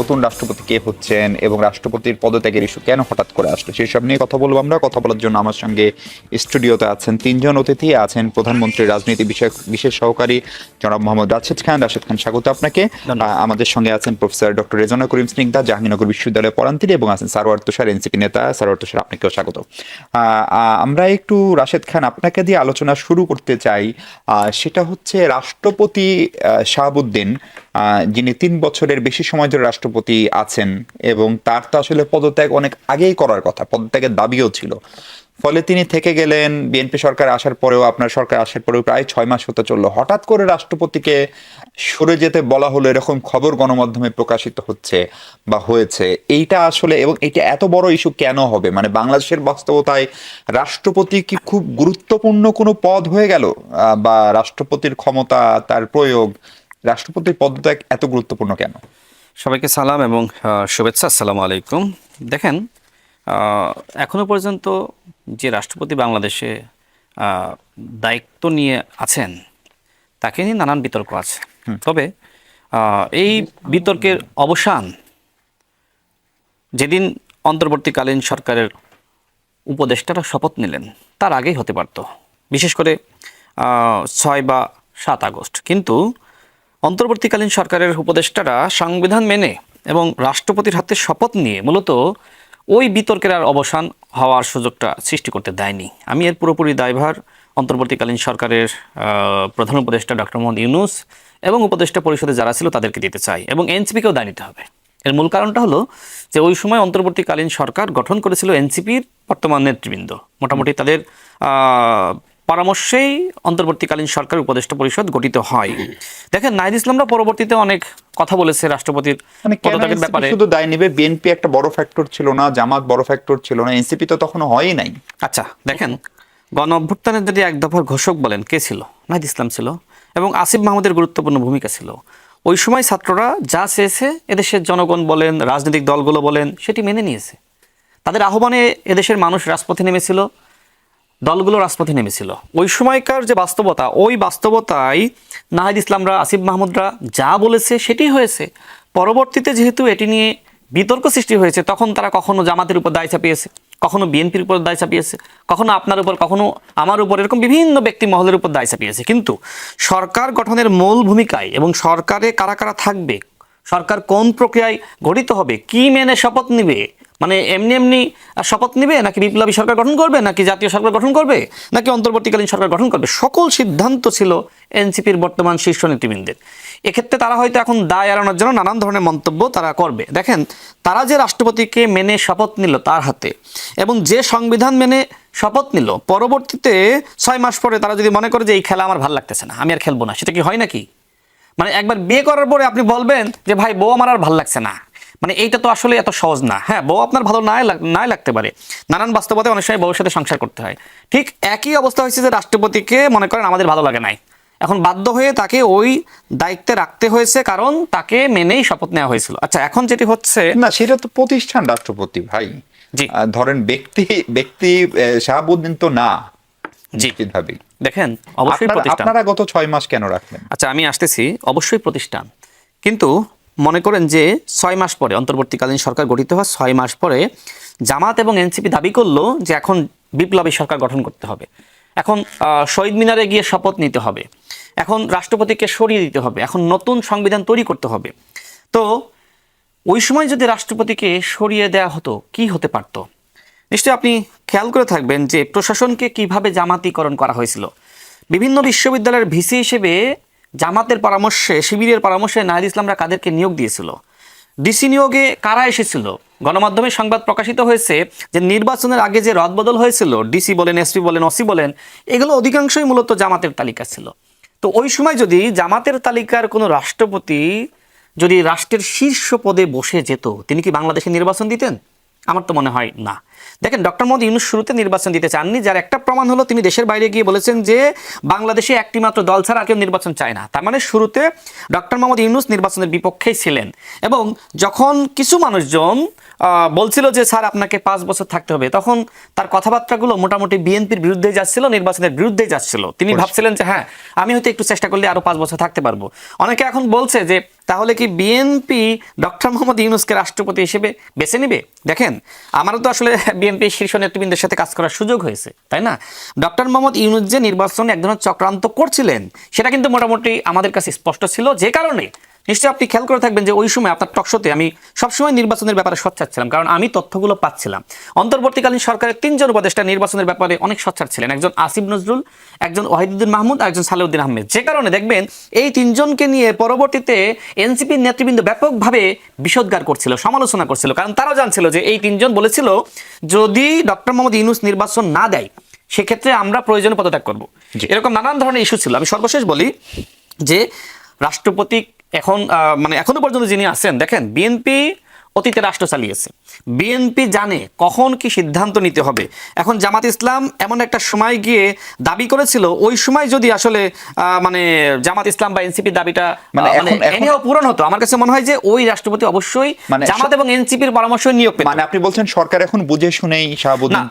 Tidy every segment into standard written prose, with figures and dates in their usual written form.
নতুন রাষ্ট্রপতি কে হচ্ছেন এবং রাষ্ট্রপতির পদত্যাগের ইস্যু কেন হঠাৎ করে আসলো সেসব নিয়ে কথা বলবো আমরা। কথা বলার জন্য আমার সঙ্গে স্টুডিওতে আছেন তিনজন অতিথি। আছেন প্রধানমন্ত্রীর রাজনীতি বিষয়ক বিশেষ সহকারী জনাব মোহাম্মদ রাশেদ খান। রাশেদ খান, স্বাগত আপনাকে। আমাদের সঙ্গে আছেন প্রফেসর ডক্টর রেজনা করিম স্নিগ্ধা, জাহাঙ্গীরনগর বিশ্ববিদ্যালয়ে পড়ান তিনি, এবং আছেন সারোয়ার তুষার, এনসিপি নেতা। সারোয়ার তুষার, আপনাকেও স্বাগত। আমরা একটু রাশেদ খান আপনাকে দিয়ে আলোচনা শুরু করতে চাই। সেটা হচ্ছে রাষ্ট্রপতি শাহাবুদ্দিন, যিনি 3 বছরের বেশি সময় ধরে রাষ্ট্রপতি আছেন, এবং তার তো আসলে পদত্যাগ অনেক আগেই করার কথা, পদত্যাগের দাবিও ছিল। ফলে তিনি থেকে গেলেন। বিএনপি সরকার আসার পরেও, আপনার সরকার আসার পরেও প্রায় 6 মাস হতে চললো। হঠাৎ করে রাষ্ট্রপতিকে সরে যেতে বলা হলো, এরকম খবর গণমাধ্যমে প্রকাশিত হচ্ছে বা হয়েছে। এইটা আসলে, এবং এটা এত বড় ইস্যু কেন হবে? মানে বাংলাদেশের বাস্তবতায় রাষ্ট্রপতি কি খুব গুরুত্বপূর্ণ কোনো পদ হয়ে গেল, বা রাষ্ট্রপতির ক্ষমতা, তার প্রয়োগ, রাষ্ট্রপতির পদত্যাগ এত গুরুত্বপূর্ণ কেন? সবাইকে সালাম এবং শুভেচ্ছা। আসসালামু আলাইকুম। দেখেন, এখনো পর্যন্ত যে রাষ্ট্রপতি বাংলাদেশে দায়িত্ব নিয়ে আছেন তাকে নিয়ে নানান বিতর্ক আছে। তবে এই বিতর্কের অবসান যেদিন অন্তর্বর্তীকালীন সরকারের উপদেষ্টারা শপথ নিলেন তার আগেই হতে পারত, বিশেষ করে 6 বা 7 আগস্ট। কিন্তু অন্তর্বর্তীকালীন সরকারের উপদেষ্টারা সংবিধান মেনে এবং রাষ্ট্রপতির হাতে শপথ নিয়ে মূলত ওই বিতর্কের আর অবসান হওয়ার সুযোগটা সৃষ্টি করতে দেয়নি। আমি এর পুরোপুরি দায়ভার অন্তর্বর্তীকালীন সরকারের প্রধান উপদেষ্টা ডক্টর মোহাম্মদ ইউনূস এবং উপদেষ্টা পরিষদে যারা ছিল তাদেরকে দিতে চাই, এবং এনসিপিকেও দায় নিতে হবে। এর মূল কারণটা হলো যে ওই সময় অন্তর্বর্তীকালীন সরকার গঠন করেছিল এনসিপির বর্তমান নেতৃবৃন্দ। মোটামুটি তাদের পরামর্শেই অন্তর্বর্তীকালীন সরকার উপদেষ্টা পরিষদ গঠিত হয়। দেখেন, নাহিদ ইসলামরা পরবর্তীতে অনেক কথা বলেছে রাষ্ট্রপতির পদত্যাগের ব্যাপারে। শুধু দায় নেবে? বিএনপি একটা বড় ফ্যাক্টর ছিল না, জামাত বড় ফ্যাক্টর ছিল না, এনসিপি তো তখনও হয়ই নাই। আচ্ছা দেখেন, গণ অভ্যুত্থানের যদি এক দফার ঘোষক বলেন কে ছিল? নাহিদ ইসলাম ছিল, এবং আসিফ মাহমুদের গুরুত্বপূর্ণ ভূমিকা ছিল। ওই সময় ছাত্ররা যা চেয়েছে এদেশের জনগণ বলেন, রাজনৈতিক দলগুলো বলেন, সেটি মেনে নিয়েছে। তাদের আহ্বানে এদেশের মানুষ রাজপথে নেমেছিল, দলগুলো রাজপথে নেমেছিল। ওই সময়কার যে বাস্তবতা, ওই বাস্তবতায় নাহিদ ইসলামরা, আসিফ মাহমুদরা যা বলেছে সেটি হয়েছে। পরবর্তীতে যেহেতু এটি নিয়ে বিতর্ক সৃষ্টি হয়েছে, তখন তারা কখনো জামাতের উপর দায় চাপিয়েছে, কখনো বিএনপির উপর দায় চাপিয়েছে, কখনো আপনার উপর, কখনো আমার উপর, এরকম বিভিন্ন ব্যক্তি মহলের উপর দায় চাপিয়েছে। কিন্তু সরকার গঠনের মূল ভূমিকায় এবং সরকারে কারা কারা থাকবে, সরকার কোন প্রক্রিয়ায় গঠিত হবে, কি মেনে শপথ নিবে, মানে এমনি এমনি শপথ নিবে, নাকি বিপ্লবী সরকার গঠন করবে, নাকি জাতীয় সরকার গঠন করবে, নাকি অন্তর্বর্তীকালীন সরকার গঠন করবে, সকল সিদ্ধান্ত ছিল এনসিপির বর্তমান শীর্ষ নেতৃবৃন্দের। এক্ষেত্রে তারা হয়তো এখন দায় এড়ানোর জন্য নানান ধরনের মন্তব্য তারা করবে। দেখেন, তারা যে রাষ্ট্রপতিকে মেনে শপথ নিল তার হাতে, এবং যে সংবিধান মেনে শপথ নিল, পরবর্তীতে 6 মাস পরে তারা যদি মনে করে যে এই খেলা আমার ভালো লাগতেছে না, আমি আর খেলবো না, সেটা কি হয় নাকি? মানে একবার বিয়ে করার পরে আপনি বলবেন যে ভাই বউ আমার আর ভালো লাগছে না, মানে এইটা তো আসলে এত সহজ না। হ্যাঁ, বউ আপনার ভালো নাই লাগতে পারে, নানান বাস্তবতায় অনেক সময় বউর সাথে সংসার করতে হয়। ঠিক একই অবস্থা হয়েছে যে রাষ্ট্রপতিকে মনে করেন আমাদের ভালো লাগে নাই, এখন বাধ্য হয়ে তাকে ওই দায়িত্বে রাখতে হয়েছে, কারণ তাকে মেনেই শপথ নেওয়া হয়েছিল। আচ্ছা, এখন যেটি হচ্ছে না, সেটা তো প্রতিষ্ঠান রাষ্ট্রপতি ভাই। জি, ধরেন ব্যক্তি ব্যক্তি শাহাবুদ্দিন তো না। জি, নিশ্চিতভাবেই দেখেন, অবশ্যই প্রতিষ্ঠান। আপনারা গত 6 মাস কেন রাখলেন? আচ্ছা, আমি আসতেছি, অবশ্যই প্রতিষ্ঠান। কিন্তু মনে করেন যে 6 মাস পরে, অন্তর্বর্তীকালীন সরকার গঠিত হওয়ার 6 মাস পরে জামাত এবং এনসিপি দাবি করলো যে এখন বিপ্লবী সরকার গঠন করতে হবে, এখন শহীদ মিনারে গিয়ে শপথ নিতে হবে, এখন রাষ্ট্রপতিকে সরিয়ে দিতে হবে, এখন নতুন সংবিধান তৈরি করতে হবে। তো ওই সময় যদি রাষ্ট্রপতিকে সরিয়ে দেওয়া হতো, কি হতে পারত? নিশ্চয়ই আপনি খেয়াল করে থাকবেন যে প্রশাসনকে কিভাবে জামাতিকরণ করা হয়েছিল। বিভিন্ন বিশ্ববিদ্যালয়ের ভিসি হিসেবে জামাতের পরামর্শে, শিবিরের পরামর্শে নাহিদ ইসলামরা কাদেরকে নিয়োগ দিয়েছিল, ডিসি নিয়োগে কারা এসেছিল, গণমাধ্যমে সংবাদ প্রকাশিত হয়েছে যে নির্বাচনের আগে যে রদবদল হয়েছিল, ডিসি বলেন, এসপি বলেন, ওসি বলেন, এগুলো অধিকাংশই মূলত জামাতের তালিকা ছিল। তো ওই সময় যদি জামাতের তালিকার কোনো রাষ্ট্রপতি যদি রাষ্ট্রের শীর্ষ পদে বসে যেত, তিনি কি বাংলাদেশে নির্বাচন দিতেন? আমার তো মনে হয় না। দেখেন, ডক্টর মোহাম্মদ ইউনূস শুরুতে নির্বাচন দিতে চাননি, যার একটা প্রমাণ হলো তিনি দেশের বাইরে গিয়ে বলেছেন যে বাংলাদেশে একটি মাত্র দল ছাড়া কেউ নির্বাচন চায় না। তার মানে শুরুতে ডক্টর মোহাম্মদ ইউনূস নির্বাচনের বিপক্ষেই ছিলেন। এবং যখন কিছু মানুষজন বলছিল যে স্যার আপনাকে 5 বছর থাকতে হবে, তখন তার কথাবার্তাগুলো মোটামুটি বিএনপির বিরুদ্ধে যাচ্ছিল, নির্বাচনের বিরুদ্ধে যাচ্ছিল। তিনি ভাবছিলেন যে হ্যাঁ, আমি হয়তো একটু চেষ্টা করলে আরো 5 বছর থাকতে পারবো। অনেকে এখন বলছে যে তাহলে কি বিএনপি ডক্টর মোহাম্মদ ইউনূসকে রাষ্ট্রপতি হিসেবে বেছে নিবে? দেখেন, আমারও তো আসলে বিএনপি শীর্ষ নেতৃবৃন্দের সাথে কাজ করার সুযোগ হয়েছে, তাই না? ডক্টর মোহাম্মদ ইউনূস যে নির্বাচনে এক ধরনের চক্রান্ত করছিলেন সেটা কিন্তু মোটামুটি আমাদের কাছে স্পষ্ট ছিল। যে কারণে নিশ্চয়ই আপনি খেয়াল করে থাকবেন যে ওই সময় আপনার টকশোতে আমি সবসময় নির্বাচনের ব্যাপারে সোচ্চার ছিলাম, কারণ আমি তথ্যগুলো পাচ্ছিলাম। অন্তর্বর্তীকালীন সরকারের 3 জন উপদেষ্টা নির্বাচনের ব্যাপারে অনেক সোচ্চার ছিলেন, একজন আসিফ নজরুল, একজন ওয়াহিদুদ্দিন মাহমুদ আর একজন সালেউদ্দিন আহমেদ। যে কারণে দেখবেন এই 3 জনকে নিয়ে পরবর্তীতে এনসিপির নেতৃবৃন্দ ব্যাপকভাবে বিষোদ্গার করছিল, সমালোচনা করছিল, কারণ তারাও জানছিল যে এই 3 জন বলেছিল যদি ডক্টর মোহাম্মদ ইউনূস নির্বাচন না দেয় সেক্ষেত্রে আমরা প্রয়োজনে পদত্যাগ করব। এরকম নানান ধরনের ইস্যু ছিল। আমি সর্বশেষ বলি যে রাষ্ট্রপতি এখন মানে এখনো পর্যন্ত যিনি আছেন, দেখেন বিএনপি অতীতে রাষ্ট্র চালিয়েছে, বিএনপি জানে কখন কি সিদ্ধান্ত নিতে হবে। এখন জামাত ইসলাম এমন একটা সময় গিয়ে দাবি করেছিল, ওই সময় যদি আসলে মানে জামাত ইসলাম বা এনসিপির দাবিটা এনেও পূরণ হতো, আমার কাছে মনে হয় যে ওই রাষ্ট্রপতি অবশ্যই জামাত এবং এনসিপির পরামর্শ নিয়োগ পেত। মানে আপনি বলছেন সরকার এখন বুঝে শুনেই শাহাবুদ্দিন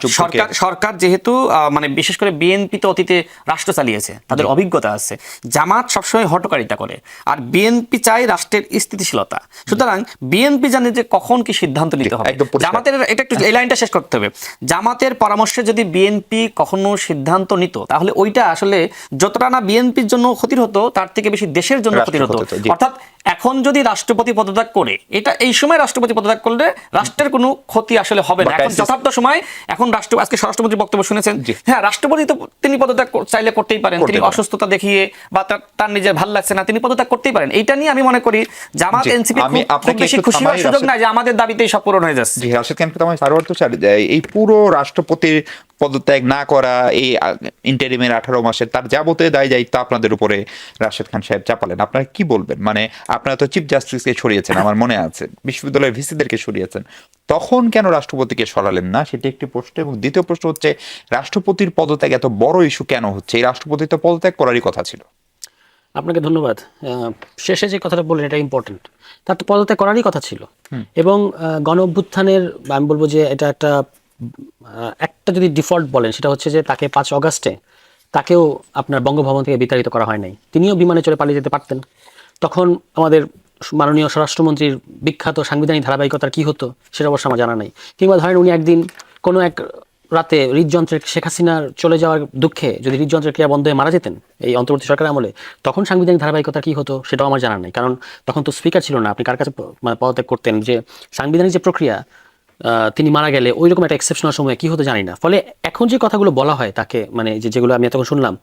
সরকার যেহেতু মানে বিশেষ করে বিএনপি তো অতীতে রাষ্ট্র চালিয়েছে, তাদের অভিজ্ঞতা আছে। জামাত সবসময় হটকারিতা করে, আর বিএনপি চায় রাষ্ট্রের স্থিতিশীলতা। সুতরাং বিএনপি জানে যে কখন কি সিদ্ধান্ত নিতে হবে। জামাতের এটা একটু এই লাইনটা শেষ করতে হবে। জামাতের পরামর্শে যদি বিএনপি কখনো সিদ্ধান্ত নিত তাহলে ওইটা আসলে যতটা না বিএনপির জন্য ক্ষতির হতো তার থেকে বেশি দেশের জন্য ক্ষতির হতো। অর্থাৎ এখন যদি রাষ্ট্রপতি পদত্যাগ করে, এটা এই সময় রাষ্ট্রপতি পদত্যাগ করলে রাষ্ট্রের কোনো ক্ষতি আসলে হবে না। এখন যথার্থ সময়, এখন আজকে স্বরাষ্ট্রমন্ত্রীর বক্তব্য শুনেছেন, হ্যাঁ রাষ্ট্রপতি তো তিনি পদত্যাগ চাইলে করতেই পারেন, তিনি অসুস্থতা দেখিয়ে বা তার নিজের ভালো লাগছে না তিনি পদত্যাগ করতেই পারেন। এইটা নিয়ে আমি মনে করি জামাত এনসিপি খুব বেশি খুশি হওয়ার সুযোগ নাই যে আমাদের দাবিতেই সব পূরণ হয়ে যাচ্ছে। জি রাশেদ খানকে তো আমি সারওয়ার তো এই পুরো রাষ্ট্রপতির পদত্যাগ না করা, এই ইন্টারিমের 18 মাসের তার যাবতীয় দায় দায়িত্ব আপনাদের উপরে রাশেদ খান সাহেব চাপালেন। আপনারা কি বলবেন? মানে আপনারা তো চিফ জাস্টিসকে সরিয়েছেন, আমার মনে আছে বিশ্ববিদ্যালয়ের ভিসিদেরকে সরিয়েছেন, তখন কেন রাষ্ট্রপতিকে সরালেন না? সেটি একটি প্রশ্ন। এবং দ্বিতীয় প্রশ্ন হচ্ছে, রাষ্ট্রপতির পদত্যাগ এত বড় ইস্যু কেন হচ্ছে? এই রাষ্ট্রপতি তো পদত্যাগ করারই কথা ছিল। আপনাকে ধন্যবাদ। শেষে যে কথাটা বললেন এটা ইম্পর্টেন্ট, তার তো পদত্যাগ করারই কথা ছিল। এবং গণ অভ্যুত্থানের আমি বলবো যে এটা একটা যদি ডিফল্ট বলেন সেটা হচ্ছে যে তাকে 5 অগাস্টে তাকেও আপনার বঙ্গভবন থেকে বিতাড়িত করা হয় নাই, তিনিও বিমানে চড়ে পালিয়ে যেতে পারতেন। তখন আমাদের মাননীয় স্বরাষ্ট্রমন্ত্রীর বিখ্যাত সাংবিধানিক ধারাবাহিকতার কি হতো সেটা অবশ্য আমার জানা নাই। কিংবা ধরেন উনি একদিন কোনো এক রাতে হৃদযন্ত্রের শেখ হাসিনার চলে যাওয়ার দুঃখে যদি হৃদযন্ত্রের ক্রিয়া বন্ধ হয়ে মারা যেতেন এই অন্তর্বর্তী সরকারের আমলে, তখন সাংবিধানিক ধারাবাহিকতা কি হতো সেটাও আমার জানা নাই। কারণ তখন তো স্পিকার ছিল না, আপনি কার কাছে পদত্যাগ করতেন? যে সাংবিধানিক যে প্রক্রিয়া, তিনি মারা গেলে ওই রকম একটা এক্সেপশনাল সময়ে কি হতো জানি না। ফলে এখন যে কথাগুলো বলা হয় তাকে, মানে যেগুলো আমি এতক্ষণ শুনলাম,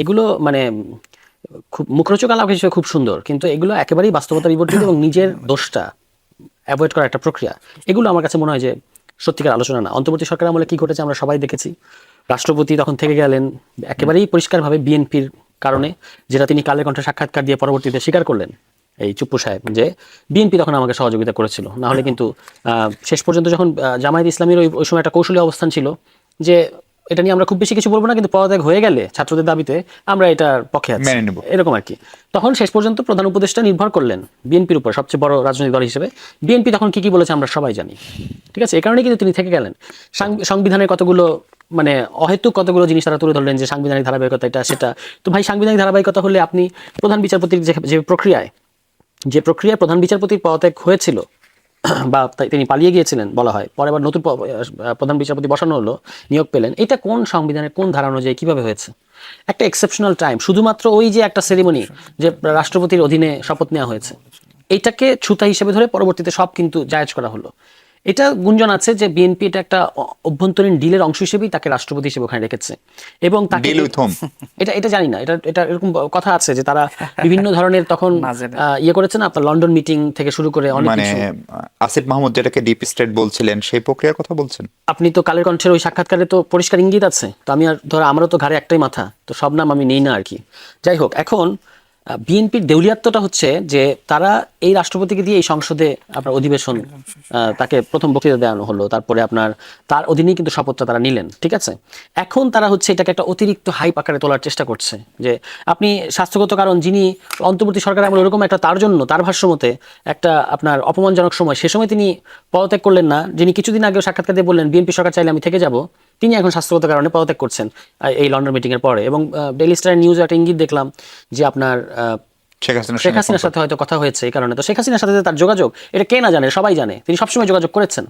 এগুলো মানে খুব মুখরোচক আলাপ হিসেবে খুব সুন্দর, কিন্তু এগুলো একেবারেই বাস্তবতা বিবর্তিত এবং নিজের দোষটা অ্যাভয়েড করার একটা প্রক্রিয়া। এগুলো আমার কাছে মনে হয় যে সত্যিকার আলোচনা না। অন্তর্বর্তী সরকার আমলে কি ঘটেছে আমরা সবাই দেখেছি। রাষ্ট্রপতি তখন থেকে গেলেন একেবারেই পরিষ্কারভাবে বিএনপির কারণে, যেটা তিনি কালের কণ্ঠে সাক্ষাৎকার দিয়ে পরবর্তীতে স্বীকার করলেন এই চুপ্পু সাহেব, যে বিএনপি তখন আমাকে সহযোগিতা করেছিল। না হলে কিন্তু শেষ পর্যন্ত যখন জামায়াত ইসলামীর ওই সময় একটা কৌশলী অবস্থান ছিল যে এটা নিয়ে আমরা খুব বেশি কিছু বলবো না, কিন্তু পদত্যাগ হয়ে গেলে ছাত্রদের দাবিতে আমরা এটার পক্ষে আছি, এরকম আর কি। তখন শেষ পর্যন্ত প্রধান উপদেষ্টা নির্ভর করলেন বিএনপির উপর, সবচেয়ে বড় রাজনৈতিক দল হিসেবে। বিএনপি তখন কি বলেছে আমরা সবাই জানি, ঠিক আছে? এই কারণে কিন্তু তিনি থেকে গেলেন। সংবিধানের কতগুলো মানে অহেতুক কতগুলো জিনিস তারা তুলে ধরলেন যে সাংবিধানিক ধারাবাহিকতা এটা সেটা। তো ভাই, সাংবিধানিক ধারাবাহিকতা হলে আপনি প্রধান বিচারপতির যে প্রক্রিয়ায় প্রধান বিচারপতির পদত্যাগ হয়েছিল বা তিনি পালিয়ে গিয়েছিলেন বলা হয়, পরে আবার নতুন প্রধান বিচারপতি বসানো হলো, নিয়োগ পেলেন, এটা কোন সংবিধানের কোন ধারা অনুযায়ী কিভাবে হয়েছে? একটা এক্সেপশনাল টাইম, শুধুমাত্র ওই যে একটা সেরিমনি যে রাষ্ট্রপতির অধীনে শপথ নেওয়া হয়েছে, এইটাকে ছুতা হিসেবে ধরে পরবর্তীতে সব কিন্তু জায়েজ করা হলো। এটা গুঞ্জন আছে যে বিএনপি এটা একটা অভ্যন্তরীণ ডিলের অংশ হিসেবেই তাকে রাষ্ট্রপতি হিসেবে ওখানে রেখেছে। এবং তাকে এটা জানি না, এটা এরকম কথা আছে যে তারা বিভিন্ন ধরনের তখন ইয়ে করেছে না, আপনার লন্ডন মিটিং থেকে শুরু করে অনেক কিছু। আসিফ মাহমুদ যেটাকে ডিপ স্টেট বলছিলেন সেই প্রক্রিয়ার কথা বলছেন আপনি। তো কালের কণ্ঠের ওই সাক্ষাৎকারে তো পরিষ্কার ইঙ্গিত আছে। তো আমি আর আমারও তো ঘাড়ে একটাই মাথা, তো সব নাম আমি নেই না আর কি। যাই হোক, এখন বিএনপির দেউলিয়াত্বটা হচ্ছে যে তারা এই রাষ্ট্রপতিকে দিয়ে এই সংসদে আপনার অধিবেশন তাকে প্রথম বক্তৃতা দেওয়ানো হলো, তারপরে আপনার তার অধীনেই কিন্তু শপথটা তারা নিলেন, ঠিক আছে। এখন তারা হচ্ছে এটাকে একটা অতিরিক্ত হাইপ আকারে তোলার চেষ্টা করছে যে আপনি স্বাস্থ্যগত কারণ, যিনি অন্তর্বর্তী সরকার আমলে এরকম একটা তার জন্য তার ভাষ্যমতে একটা আপনার অপমানজনক সময়, সে সময় তিনি পদত্যাগ করলেন না, যিনি কিছুদিন আগেও সাক্ষাৎকার দিয়ে বললেন বিএনপি সরকার চাইলে আমি থেকে যাব, তিনি এখন স্বাস্থ্যগত কারণে পদত্যাগ করছেন এই লন্ডন মিটিং এর পরে। এবং ডেইলি স্টার নিউজে একটা ইঙ্গিত দেখলাম যে আপনার শেখ হাসিনার সাথে হয়তো কথা হয়েছে এই কারণে। তো শেখ হাসিনার সাথে তার যোগাযোগ, এটা কে না জানে, সবাই জানে, তিনি সবসময় যোগাযোগ করেছেন।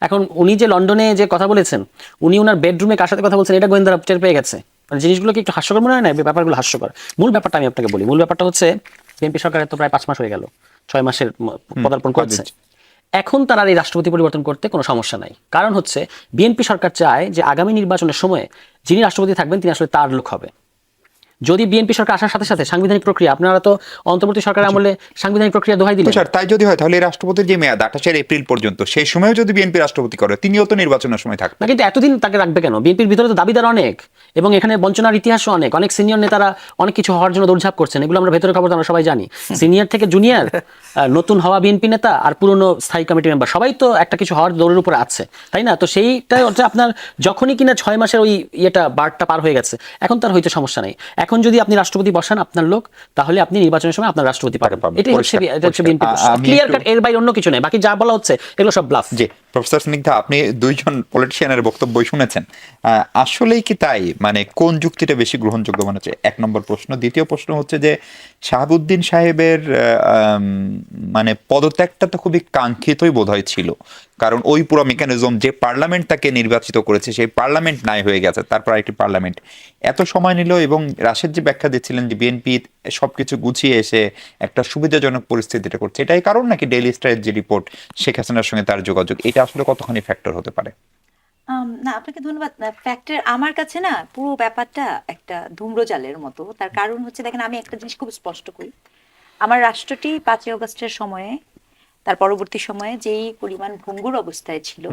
এখন উনি যে লন্ডনে যে কথা বলেছেন, উনি ওনার বেডরুমে কার সাথে কথা বলছেন এটা গোয়েন্দারা টের পেয়ে গেছে। মানে জিনিসগুলো কি একটু হাস্যকর মনে হয় না? ব্যাপারগুলো হাস্যকর। মূল ব্যাপারটা আমি আপনাকে বলি, মূল ব্যাপারটা হচ্ছে বিএনপি সরকারের তো প্রায় 5 মাস হয়ে গেল, 6 মাসের পদার্পণ করছে। এখন তার আর এই রাষ্ট্রপতি পরিবর্তন করতে কোনো সমস্যা নাই। কারণ হচ্ছে বিএনপি সরকার চায় যে আগামী নির্বাচনের সময় যিনি রাষ্ট্রপতি থাকবেন তিনি আসলে তার লোক হবে। যদি বিএনপি সরকার আসার সাথে সাথে সাংবিধানিক প্রক্রিয়া, আপনারা তো অন্তর্বর্তী সরকার আমলে সাংবিধানিক প্রক্রিয়া দোহাই দিলেন। স্যার, তাই যদি হয় তাহলে রাষ্ট্রপতির যে মেয়াদ 28 এপ্রিল পর্যন্ত, সেই সময়ও যদি বিএনপি রাষ্ট্রপতি করে, তিনিও তো নির্বাচনের সময় থাকবেন না। কিন্তু এতদিন তাকে রাখবে কেন? বিএনপির ভিতরে তো দাবিদার অনেক, এবং এখানে বঞ্চনার ইতিহাসও অনেক, অনেক সিনিয়র নেতারা অনেক কিছু হওয়ার জন্য দৌড়ঝাঁপ করছেন, এগুলো আমরা ভেতরের খবর আমরা সবাই জানি। সিনিয়র থেকে জুনিয়র, নতুন হওয়া বিএনপি নেতা আর পুরনো স্থায়ী কমিটি মেম্বার, সবাই তো একটা কিছু হওয়ার দৌড়ের উপর আছে, তাই না? তো সেইটা হচ্ছে আপনার যখনই কিনা 6 মাসের ওই বারটা পার হয়ে গেছে, এখন তার হয়তো সমস্যা নেই। এখন যদি আপনি রাষ্ট্রপতি বসান আপনার লোক, তাহলে আপনি নির্বাচনের সময় আপনার রাষ্ট্রপতি পাবেন। এটাই হচ্ছে বিএনপি ক্লিয়ার কাট, এর বাইরে অন্য কিছু নেই। বাকি যা বলা হচ্ছে এগুলো সব ব্লাফ। জি প্রফেসর স্নিগ্ধা, আপনি দুইজন পলিটিশিয়ানের বক্তব্য শুনেছেন, আসলেই কি তাই? মানে কোন যুক্তিটা বেশি গ্রহণযোগ্য মনে হচ্ছে? 1 নম্বর প্রশ্ন। দ্বিতীয় প্রশ্ন হচ্ছে যে শাহাবুদ্দিন সাহেবের মানে পদত্যাগটা তো খুবই কাঙ্ক্ষিতই বোধহয় ছিল, কারণ ওই পুরো মেকানিজম, যে পার্লামেন্ট তাকে নির্বাচিত করেছে সেই পার্লামেন্ট নাই হয়ে গেছে, তারপর একটি পার্লামেন্ট এত সময় নিল। এবং রাশেদ যে ব্যাখ্যা দিচ্ছিলেন যে বিএনপি সবকিছু গুছিয়ে এসে একটা সুবিধাজনক পরিস্থিতিটা করছে, এটাই কারণ নাকি ডেইলি স্টারের যে রিপোর্ট, শেখ হাসিনার সঙ্গে তার যোগাযোগ, এটা আসলে কতখানি ফ্যাক্টর হতে পারে? না, আপনাকে ধন্যবাদ। ফ্যাক্টর আমার কাছে না পুরো ব্যাপারটা একটা ধূম্রজালের মতো। তার কারণ হচ্ছে, দেখেন, আমি একটা জিনিস খুব স্পষ্ট করি, আমার রাষ্ট্রটি 5ই আগস্টের সময়ে, তার পরবর্তী সময়ে যেই পরিমাণ ভঙ্গুর অবস্থায় ছিল,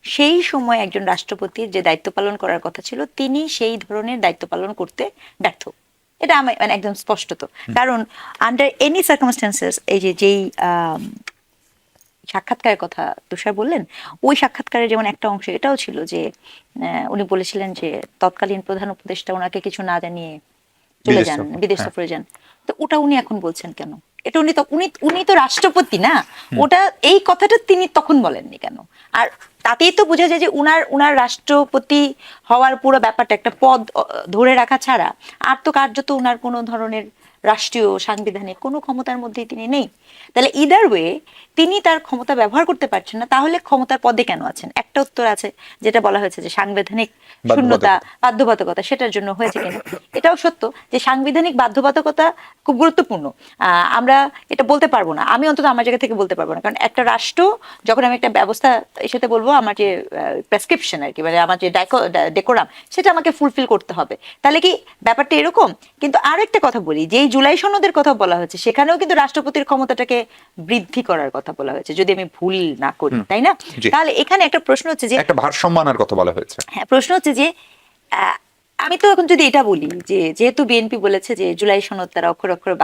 সেই সময় একজন রাষ্ট্রপতির যে দায়িত্ব পালন করার কথা ছিল, তিনি সেই ধরনের দায়িত্ব পালন করতে ব্যর্থ। এটা আমি মানে একদম স্পষ্টত। কারণ আন্ডার এনি সার্কামস্টেন্সেস, এই যেই সাক্ষাৎকারের কথা তুষার বললেন, ওই সাক্ষাৎকারের যেমন একটা অংশ এটাও ছিল যে উনি বলেছিলেন যে তৎকালীন প্রধান উপদেষ্টা ওনাকে কিছু না জানিয়ে চলে যান, বিদেশ সফরে যান। তো ওটা উনি এখন বলছেন কেন? এটা উনি তো রাষ্ট্রপতি না, ওটা এই কথাটা তিনি তখন বলেননি কেন? আর তাতেই তো বোঝা যায় যে উনার রাষ্ট্রপতি হওয়ার পুরো ব্যাপারটা একটা পদ ধরে রাখা ছাড়া আর তো কার্যত উনার কোনো ধরনের রাষ্ট্রীয় সাংবিধানিক কোনো ক্ষমতার মধ্যেই তিনি নেই। তাহলে ইদার ওয়ে তিনি তার ক্ষমতা ব্যবহার করতে পারছেন না, তাহলে ক্ষমতার পদে কেন আছেন? একটা উত্তর আছে, যেটা বলা হয়েছে যে সাংবিধানিক শূন্যতা, বাধ্যবাধকতা, সেটার জন্য হয়েছে কিনা। এটাও সত্য যে সাংবিধানিক বাধ্যবাধকতা খুব গুরুত্বপূর্ণ। আমরা এটা বলতে পারবো না, আমি অন্তত আমার জায়গা থেকে বলতে পারবো না, কারণ একটা রাষ্ট্র যখন আমি একটা ব্যবস্থা এর সাথে বলবো, আমার যে প্রেসক্রিপশন আর কি, মানে আমার যে ডেকোরাম, সেটা আমাকে ফুলফিল করতে হবে। তাহলে কি ব্যাপারটা এরকম? কিন্তু আরো একটা কথা বলি, যে জুলাই সনদের কথা বলা হয়েছে, সেখানেও কিন্তু রাষ্ট্রপতির ক্ষমতাটাকে বৃদ্ধি করার কথা বলা হয়েছে, যদি আমি ভুল না করি, তাই না? তাহলে এখানে একটা প্রশ্ন হচ্ছে যে একটা ভারসাম্য আনার কথা বলা হয়েছে। হ্যাঁ, প্রশ্ন হচ্ছে যে আমি তো এখন যদি এটা বলি যে যেহেতু বিএনপি বলেছে যে জুলাই সনদ তারা অক্ষরে অক্ষরে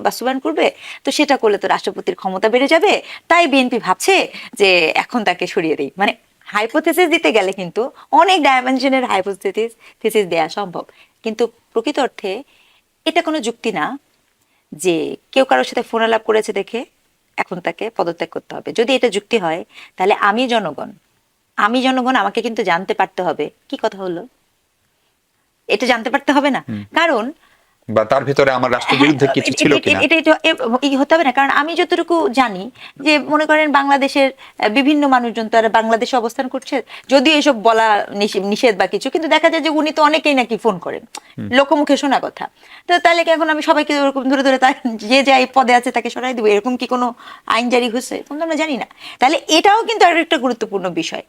বাস্তবায়ন করবে, তো সেটা করলে তো রাষ্ট্রপতির ক্ষমতা বেড়ে যাবে, তাই বিএনপি ভাবছে যে এখন তাকে সরিয়ে দেই। মানে হাইপোথেসিস দিতে গেলে কিন্তু অনেক ডাইমেনশনের হাইপোথেসিস দেয়া সম্ভব, কিন্তু প্রকৃত অর্থে এটা কোনো যুক্তি না যে কেউ কারোর সাথে ফোন আলাপ করেছে দেখে এখন তাকে পদত্যাগ করতে হবে। যদি এটা যুক্তি হয়, তাহলে আমি জনগণ আমাকে কিন্তু জানতে পারতে হবে কি কথা হলো, এটা জানতে পারতে হবে না? কারণ বা তার ভিতরে আমার রাষ্ট্রের বিরুদ্ধে কিছু ছিল কিনা এটা হতে হবে না। কারণ আমি যতটুকু জানি যে মনে করেন বাংলাদেশের বিভিন্ন মানুষজন তো আর বাংলাদেশে অবস্থান করছে, যদিও এসব বলা নিষেধ বা কিছু, কিন্তু দেখা যায় যে উনি তো অনেকেই নাকি ফোন করেন, লোকমুখে শোনা কথা। তো তাহলে কি এখন আমি সবাইকে ওরকম ধরে ধরে যে যাই পদে আছে তাকে সরাই দেবো, এরকম কি কোনো আইন জারি হয়েছে? আমরা জানি না। তাহলে এটাও কিন্তু আর একটা গুরুত্বপূর্ণ বিষয়।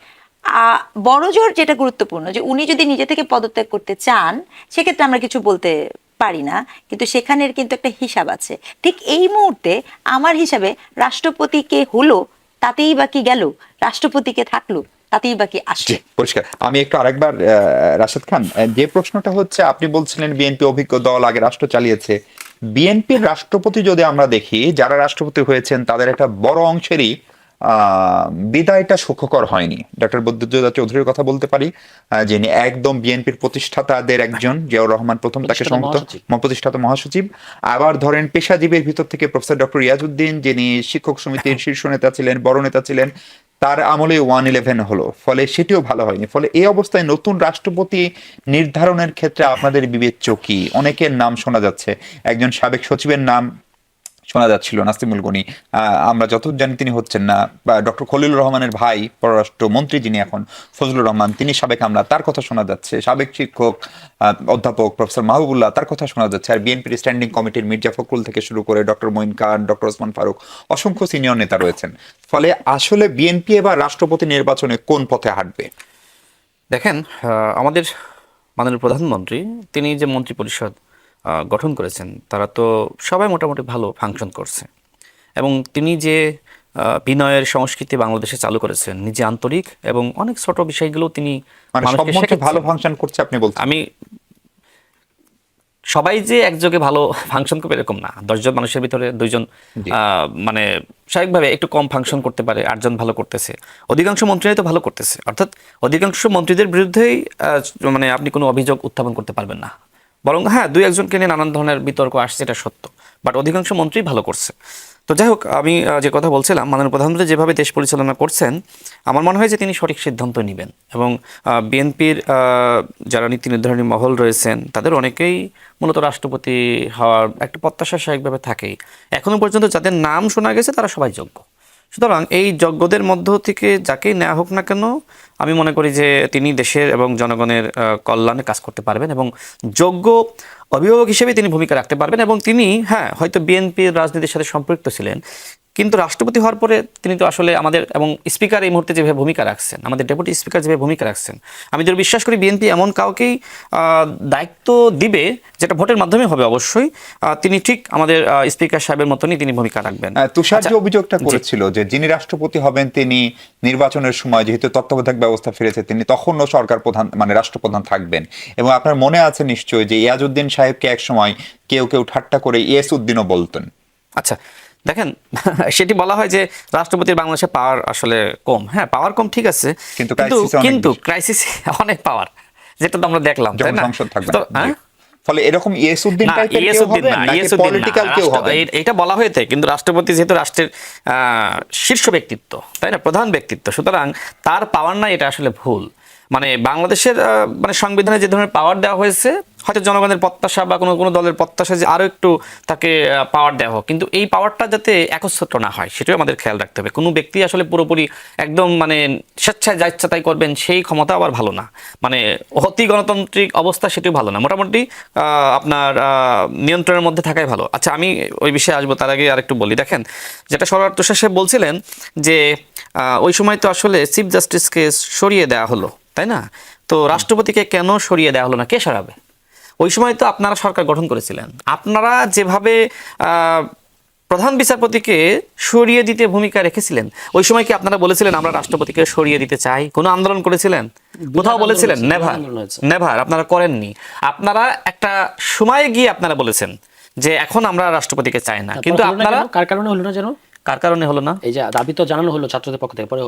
বড় জোর যেটা গুরুত্বপূর্ণ, যে উনি যদি নিজে থেকে পদত্যাগ করতে চান, সেক্ষেত্রে আমরা কিছু বলতে পারি না, কিন্তু সেখানের কিন্তু একটা হিসাব আছে। ঠিক এই মুহূর্তে আমার হিসাবে রাষ্ট্রপতিকে হলো তাতেই বা কি গেল, রাষ্ট্রপতিকে থাকলো তাতেই বাকি আসছে। পরিষ্কার। আমি একটু আরেকবার রাশেদ খান, যে প্রশ্নটা হচ্ছে, আপনি বলছিলেন বিএনপি অভিজ্ঞ দল, আগে রাষ্ট্র চালিয়েছে। বিএনপির রাষ্ট্রপতি যদি আমরা দেখি, যারা রাষ্ট্রপতি হয়েছেন তাদের একটা বড় অংশেরই বিদায়টা সুখকর হয়নি। ডক্টর বদরুদ্দোজা চৌধুরীর কথা বলতে পারি, যিনি একদম বিএনপির প্রতিষ্ঠাতাদের একজন, জিয়াউর রহমান প্রথম তাকে প্রতিষ্ঠাতা মহাসচিব। আবার ধরেন পেশাজীবীর ভিতর থেকে প্রফেসর ডক্টর রিয়াজউদ্দিন, যিনি শিক্ষক সমিতির শীর্ষ নেতা ছিলেন, বড় নেতা ছিলেন, তার আমলে 111 হলো, ফলে সেটিও ভালো হয়নি। ফলে এই অবস্থায় নতুন রাষ্ট্রপতি নির্ধারণের ক্ষেত্রে আপনাদের বিবেচ্য কি? অনেকের নাম শোনা যাচ্ছে, একজন সাবেক সচিবের নাম শোনা যাচ্ছিল, নাসিমুল গনি, আমরা যতদূর জানি তিনি হচ্ছেন না। বা ডক্টর খলিলুর রহমানের ভাই পররাষ্ট্রমন্ত্রী যিনি এখন, ফজলুর রহমান, তিনি সাবেক আমলা, তার কথা শোনা যাচ্ছে। সাবেক শিক্ষক অধ্যাপক প্রফেসর মাহবুবুল্লাহ, তার কথা শোনা যাচ্ছে। আর বিএনপির স্ট্যান্ডিং কমিটির মির্জা ফখরুল থেকে শুরু করে ডক্টর মঈন খান, ডক্টর ওসমান ফারুক, অসংখ্য সিনিয়র নেতা রয়েছেন। ফলে আসলে বিএনপি এবার রাষ্ট্রপতি নির্বাচনে কোন পথে হাঁটবে? দেখেন, আমাদের মাননীয় প্রধানমন্ত্রী তিনি যে মন্ত্রী পরিষদ গঠন করেছেন, তারা তো সবাই মোটামুটি ভালো ফাংশন করছে। এবং তিনি যে বিনয়ের সংস্কৃতি বাংলাদেশে চালু করেছেন, নিজে আন্তরিক এবং অনেক ছোট বিষয়গুলো তিনি মানে সব মন্ত্রী ভালো ফাংশন করছে আপনি বলছেন? আমি সবাই যে একযোগে ভালো ফাংশন করবে এরকম না। 10 জন মানুষের ভিতরে 2 জন মানে স্বাভাবিকভাবে একটু কম ফাংশন করতে পারে, 8 জন ভালো করতেছে, অধিকাংশ মন্ত্রীরাই তো ভালো করতেছে। অর্থাৎ অধিকাংশ মন্ত্রীদের বিরুদ্ধেই মানে আপনি কোনো অভিযোগ উত্থাপন করতে পারবেন না। বরং হ্যাঁ, 2-1জনকে নিয়ে নানান ধরনের বিতর্ক আসছে, এটা সত্য, বাট অধিকাংশ মন্ত্রী ভালো করছে। তো যাই হোক, আমি যে কথা বলছিলাম, মাননীয় প্রধানমন্ত্রী যেভাবে দেশ পরিচালনা করছেন, আমার মনে হয় যে তিনি সঠিক সিদ্ধান্ত নেবেন। এবং বিএনপির যারা নীতি নির্ধারণী মহল রয়েছেন, তাদের অনেকেই মূলত রাষ্ট্রপতি হওয়ার একটা প্রত্যাশা স্বাভাবিকভাবে থাকেই। এখনো পর্যন্ত যাদের নাম শোনা গেছে তারা সবাই যোগ্য। সুতরাং এই যোগ্যদের মধ্য থেকে যাকেই নেওয়া হোক না কেন, আমি মনে করি যে তিনি দেশের এবং জনগণের কল্যাণে কাজ করতে পারবেন এবং যোগ্য অভিভাবক হিসেবে তিনি ভূমিকা রাখতে পারবেন। এবং তিনি হ্যাঁ হয়তো বিএনপির রাজনীতির সাথে সম্পৃক্ত ছিলেন, কিন্তু রাষ্ট্রপতি হওয়ার পরে তিনি তো আসলে আমাদের, এবং স্পিকার এই মুহূর্তে যেভাবে ভূমিকা রাখছেন, আমাদের ডেপুটি স্পিকার যেভাবে ভূমিকা রাখছেন, আমি যদি বিশ্বাস করি বিএনপি এমন কাউকেই দায়িত্ব দিবে, যেটা ভোটের মাধ্যমে হবে অবশ্যই, তিনি ঠিক আমাদের স্পিকার সাহেবের মতনই তিনি ভূমিকা রাখবেন। তুষার যে অভিযোগটা করেছিল যে যিনি রাষ্ট্রপতি হবেন তিনি নির্বাচনের সময়, যেহেতু তত্ত্বাবধায়ক ব্যবস্থা ফিরেছে, তিনি তখনও সরকার প্রধান মানে রাষ্ট্রপ্রধান থাকবেন। এবং আপনার মনে আছে নিশ্চয়ই যে ইয়াজউদ্দিন সাহেবকে এক সময় কেউ কেউ ঠাট্টা করে ইয়েসউদ্দিনও বলতেন। আচ্ছা, দেখেন, সেটি বলা হয় যে রাষ্ট্রপতির বাংলাদেশে পাওয়ার আসলে কম। হ্যাঁ, পাওয়ার কম, ঠিক আছে, কিন্তু ক্রাইসিসে অনেক পাওয়ার, যেটা তো আমরা দেখলাম, তাই না? ফলে এরকম ইয়েসউদ্দিন টাইপের কেউ হবে নাকি পলিটিক্যাল কেউ হবে, এটা বলা হয়ে থাকে। কিন্তু রাষ্ট্রপতি যেহেতু রাষ্ট্রের শীর্ষ ব্যক্তিত্ব, তাই না, প্রধান ব্যক্তিত্ব, সুতরাং তার পাওয়ার নাই, এটা আসলে ভুল। মানে বাংলাদেশের মানে সংবিধানে যে ধরনের পাওয়ার দেওয়া হয়েছে, হয়তো জনগণের প্রত্যাশা বা কোনো দলের প্রত্যাশা যে আরো একটু তাকে পাওয়ার দেওয়া হোক, কিন্তু এই পাওয়ারটা যাতে একচ্ছত্র না হয় সেটাও আমাদের খেয়াল রাখতে হবে। কোনো ব্যক্তি আসলে পুরোপুরি একদম মানে স্বেচ্ছায় যা ইচ্ছা তাই করবেন, সেই ক্ষমতা আবার ভালো না। মানে অতি গণতান্ত্রিক অবস্থা, সেটিও ভালো না। মোটামুটি আপনার নিয়ন্ত্রণের মধ্যে থাকাই ভালো। আচ্ছা, আমি ওই বিষয়ে আসবো, তার আগে আরেকটু বলি। দেখেন, যেটা সরওয়ার তুষার সাহেব বলছিলেন যে ওই সময় তো আসলে চিফ জাস্টিসকে সরিয়ে দেওয়া হলো, তাই না? তো রাষ্ট্রপতিকে কেন সরিয়ে দেওয়া হলো না, কে সরাবে? ওই সময় তো আপনারা সরকার গঠন করেছিলেন, আপনারা যেভাবে প্রধান বিচারপতিকে সরিয়ে দিতে ভূমিকা রেখেছিলেন, ওই সময় কি আপনারা বলেছিলেন আমরা রাষ্ট্রপতিকে সরিয়ে দিতে চাই? কোনো আন্দোলন করেছিলেন? কোথাও বলেছিলেন? নেভার। আপনারা করেননি। আপনারা একটা সময় গিয়ে আপনারা বলেছেন যে এখন আমরা রাষ্ট্রপতিকে চাই না, কিন্তু আপনারা কার কারণে হলো না যেন? কার কারণে হলো না? এই যে দাবি তো জানানো হলো ছাত্রদের পক্ষ থেকে, পরে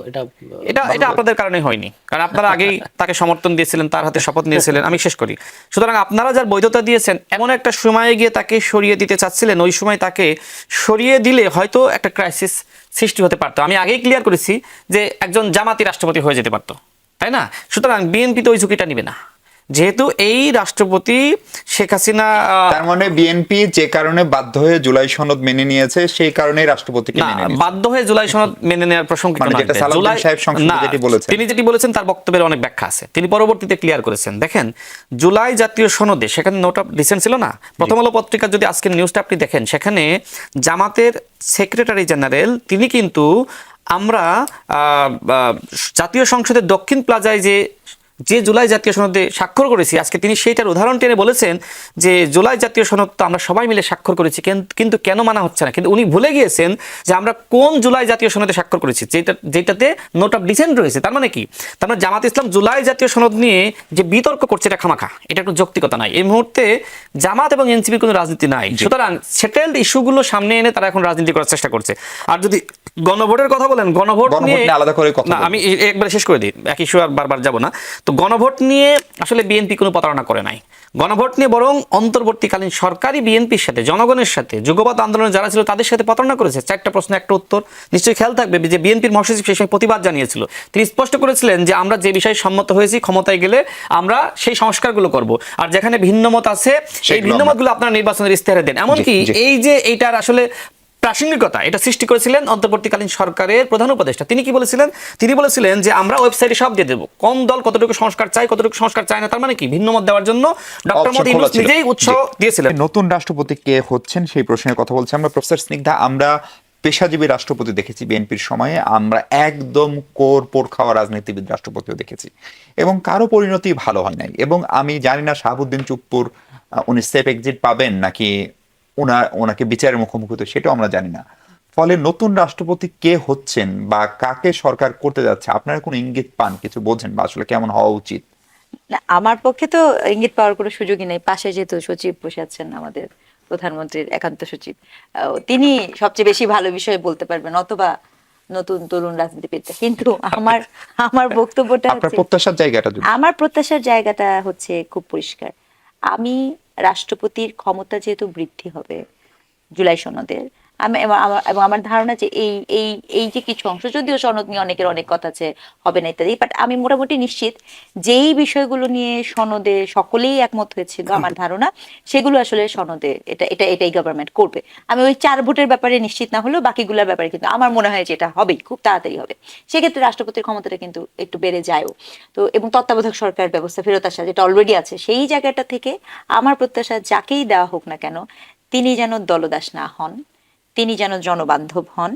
এটা আপনাদের কারণে হয়নি, কারণ আপনারা আগেই তাকে সমর্থন দিয়েছিলেন, তার হাতে শপথ নিয়েছিলেন। আমি শেষ করি। সুতরাং আপনারা যার বৈধতা দিয়েছেন, এমন একটা সময়ে গিয়ে তাকে সরিয়ে দিতে চাচ্ছিলেন, ওই সময় তাকে সরিয়ে দিলে হয়তো একটা ক্রাইসিস সৃষ্টি হতে পারতো। আমি আগেই ক্লিয়ার করেছি যে একজন জামাতি রাষ্ট্রপতি হয়ে যেতে পারতো, তাই না? সুতরাং বিএনপি তো ওই ঝুঁকিটা নিবে না, যেহেতু এই রাষ্ট্রপতি শেখ হাসিনা। তার মানে বিএনপি যে কারণে বাধ্য হয়ে জুলাই সনদ মেনে নিয়েছে, সেই কারণে রাষ্ট্রপতিকে মেনে নিয়েছে। বাধ্য হয়ে জুলাই সনদ মেনে নেওয়ার প্রসঙ্গ তিনি যেটি বলেছেন তার বক্তব্যের অনেক ব্যাখ্যা আছে, তিনি পরবর্তীতে ক্লিয়ার করেছেন। দেখেন, জুলাই জাতীয় সনদে সেখানে নোট অফ ডিসেন্ট ছিল না। প্রথম আলো পত্রিকার যদি আজকের নিউজটা আপনি দেখেন, সেখানে জামাতের সেক্রেটারি জেনারেল তিনি কিন্তু আমরা জাতীয় সংসদের দক্ষিণ প্লাজায় যে যে জুলাই জাতীয় সনদে স্বাক্ষর করেছি, আজকে তিনি সেইটার উদাহরণ টেনে বলেছেন যে জুলাই জাতীয় সনদ তো আমরা সবাই মিলে স্বাক্ষর করেছি, কিন্তু কেন মানা হচ্ছে না। কিন্তু উনি ভুলে গিয়েছেন যে আমরা কোন জুলাই জাতীয় সনদে স্বাক্ষর করেছি, যেটাতে নোট অফ ডিসেন্ট রয়েছে। তার মানে কি? তার মানে জামাত ইসলাম জুলাই জাতীয় সনদ নিয়ে যে বিতর্ক করছে এটা খামাখা, এটা একটু যৌক্তিকতা নাই। এই মুহূর্তে জামাত এবং এনসিপির কোনো রাজনীতি নাই, সুতরাং সেটেলড ইস্যুগুলো সামনে এনে তারা এখন রাজনীতি করার চেষ্টা করছে। আর যদি গণভোটের কথা বলেন, গণভোট নিয়ে আলাদা করে কথা না, আমি একবার শেষ করে দিই, এক ইস্যু আর বারবার যাব না। তো গণভোট নিয়ে আসলে বিএনপি কোনো প্রতারণা করে নাই। গণভোট নিয়ে বরং অন্তর্বর্তীকালীন সরকারি বিএনপির সাথে, জনগণের সাথে, যুগপৎ আন্দোলনে যারা ছিল তাদের সাথে প্রতারণা করেছে। 4টা প্রশ্ন একটা উত্তর। নিশ্চয়ই খেয়াল থাকবে যে বিএনপির মহাসচিব সেই সময় প্রতিবাদ জানিয়েছিল। তিনি স্পষ্ট করেছিলেন যে আমরা যে বিষয়ে সম্মত হয়েছি, ক্ষমতায় গেলে আমরা সেই সংস্কারগুলো করব, আর যেখানে ভিন্নমত আছে সেই ভিন্নমতগুলো আপনারা নির্বাচনের ইস্তেহারে দেন। এমনকি এই যে এইটার আসলে প্রাসঙ্গিকতা এটা সৃষ্টি করেছিলেন অন্তর্বর্তীকালীন সরকারের প্রধান উপদেষ্টা। তিনি কি বলেছিলেন? তিনি বলেছিলেন যে আমরা ওয়েবসাইটে সব দিয়ে দেবো, কোন দল কতটুকু সংস্কার চাই, কতটুকু সংস্কার চায় না। তার মানে কি? ভিন্নমত দেওয়ার জন্য ডক্টর মোদি নিজেই উৎসাহ দিয়েছিলেন। নতুন রাষ্ট্রপতি কে হচ্ছেন সেই প্রশ্নের কথা বলছি আমরা। প্রফেসর স্নিগ্ধা, আমরা পেশাজীবী রাষ্ট্রপতি দেখেছি বিএনপির সময়ে, আমরা একদম কোর পোর খাওয়া রাজনীতিবিদ রাষ্ট্রপতিও দেখেছি, এবং কারো পরিণতি ভালো হয় নাই। এবং আমি জানি না শাহাবুদ্দিন চুপ্পুর উনি সেফ এক্সিট পাবেন নাকি ওনাকে বিচারের মুখোমুখি হতে, সেটাও আমরা জানি না। ফলে নতুন রাষ্ট্রপতি কে হচ্ছেন বা কাকে সরকার করতে যাচ্ছে, আপনারা কোনো ইঙ্গিত পান, কিছু বোঝেন, বা আসলে কেমন হওয়া উচিত? না, আমার পক্ষে তো ইঙ্গিত পাওয়ার কোনো সুযোগই নেই। পাশে যেহেতু সচিব বসে আছেন, আমাদের প্রধানমন্ত্রীর একান্ত সচিব, তিনি সবচেয়ে বেশি ভালো বিষয়ে বলতে পারবেন, অথবা নতুন তরুণ রাজনীতিবিদরা। কিন্তু আমার বক্তব্যটা আপনার প্রত্যাশার জায়গাটা যদি। আমার প্রত্যাশার জায়গাটা হচ্ছে খুব পরিষ্কার। আমি রাষ্ট্রপতির ক্ষমতা যেহেতু বৃদ্ধি হবে জুলাই সনদের, আমি এবং আমার ধারণা যে এই এই এই যে কিছু অংশ, যদিও সনদ নিয়ে অনেকের অনেক কথা আছে, হবে না ইত্যাদি, বাট আমি মোটামুটি নিশ্চিত যেই বিষয়গুলো নিয়ে সনদে সকলেই একমত হয়েছিল, আমার ধারণা সেগুলো আসলে সনদে এটাই গভর্নমেন্ট করবে। আমি ওই 4 ভোটের ব্যাপারে নিশ্চিত না হলেও বাকিগুলোর ব্যাপারে কিন্তু আমার মনে হয় যে এটা হবেই, খুব তাড়াতাড়ি হবে। সেক্ষেত্রে রাষ্ট্রপতির ক্ষমতাটা কিন্তু একটু বেড়ে যায়ও। তো এবং তত্ত্বাবধায়ক সরকার ব্যবস্থা ফেরত আসা, যেটা অলরেডি আছে, সেই জায়গাটা থেকে আমার প্রত্যাশা যাকেই দেওয়া হোক না কেন, তিনি যেন দলদাস না হন, তিনি যেন জনবান্ধব হন,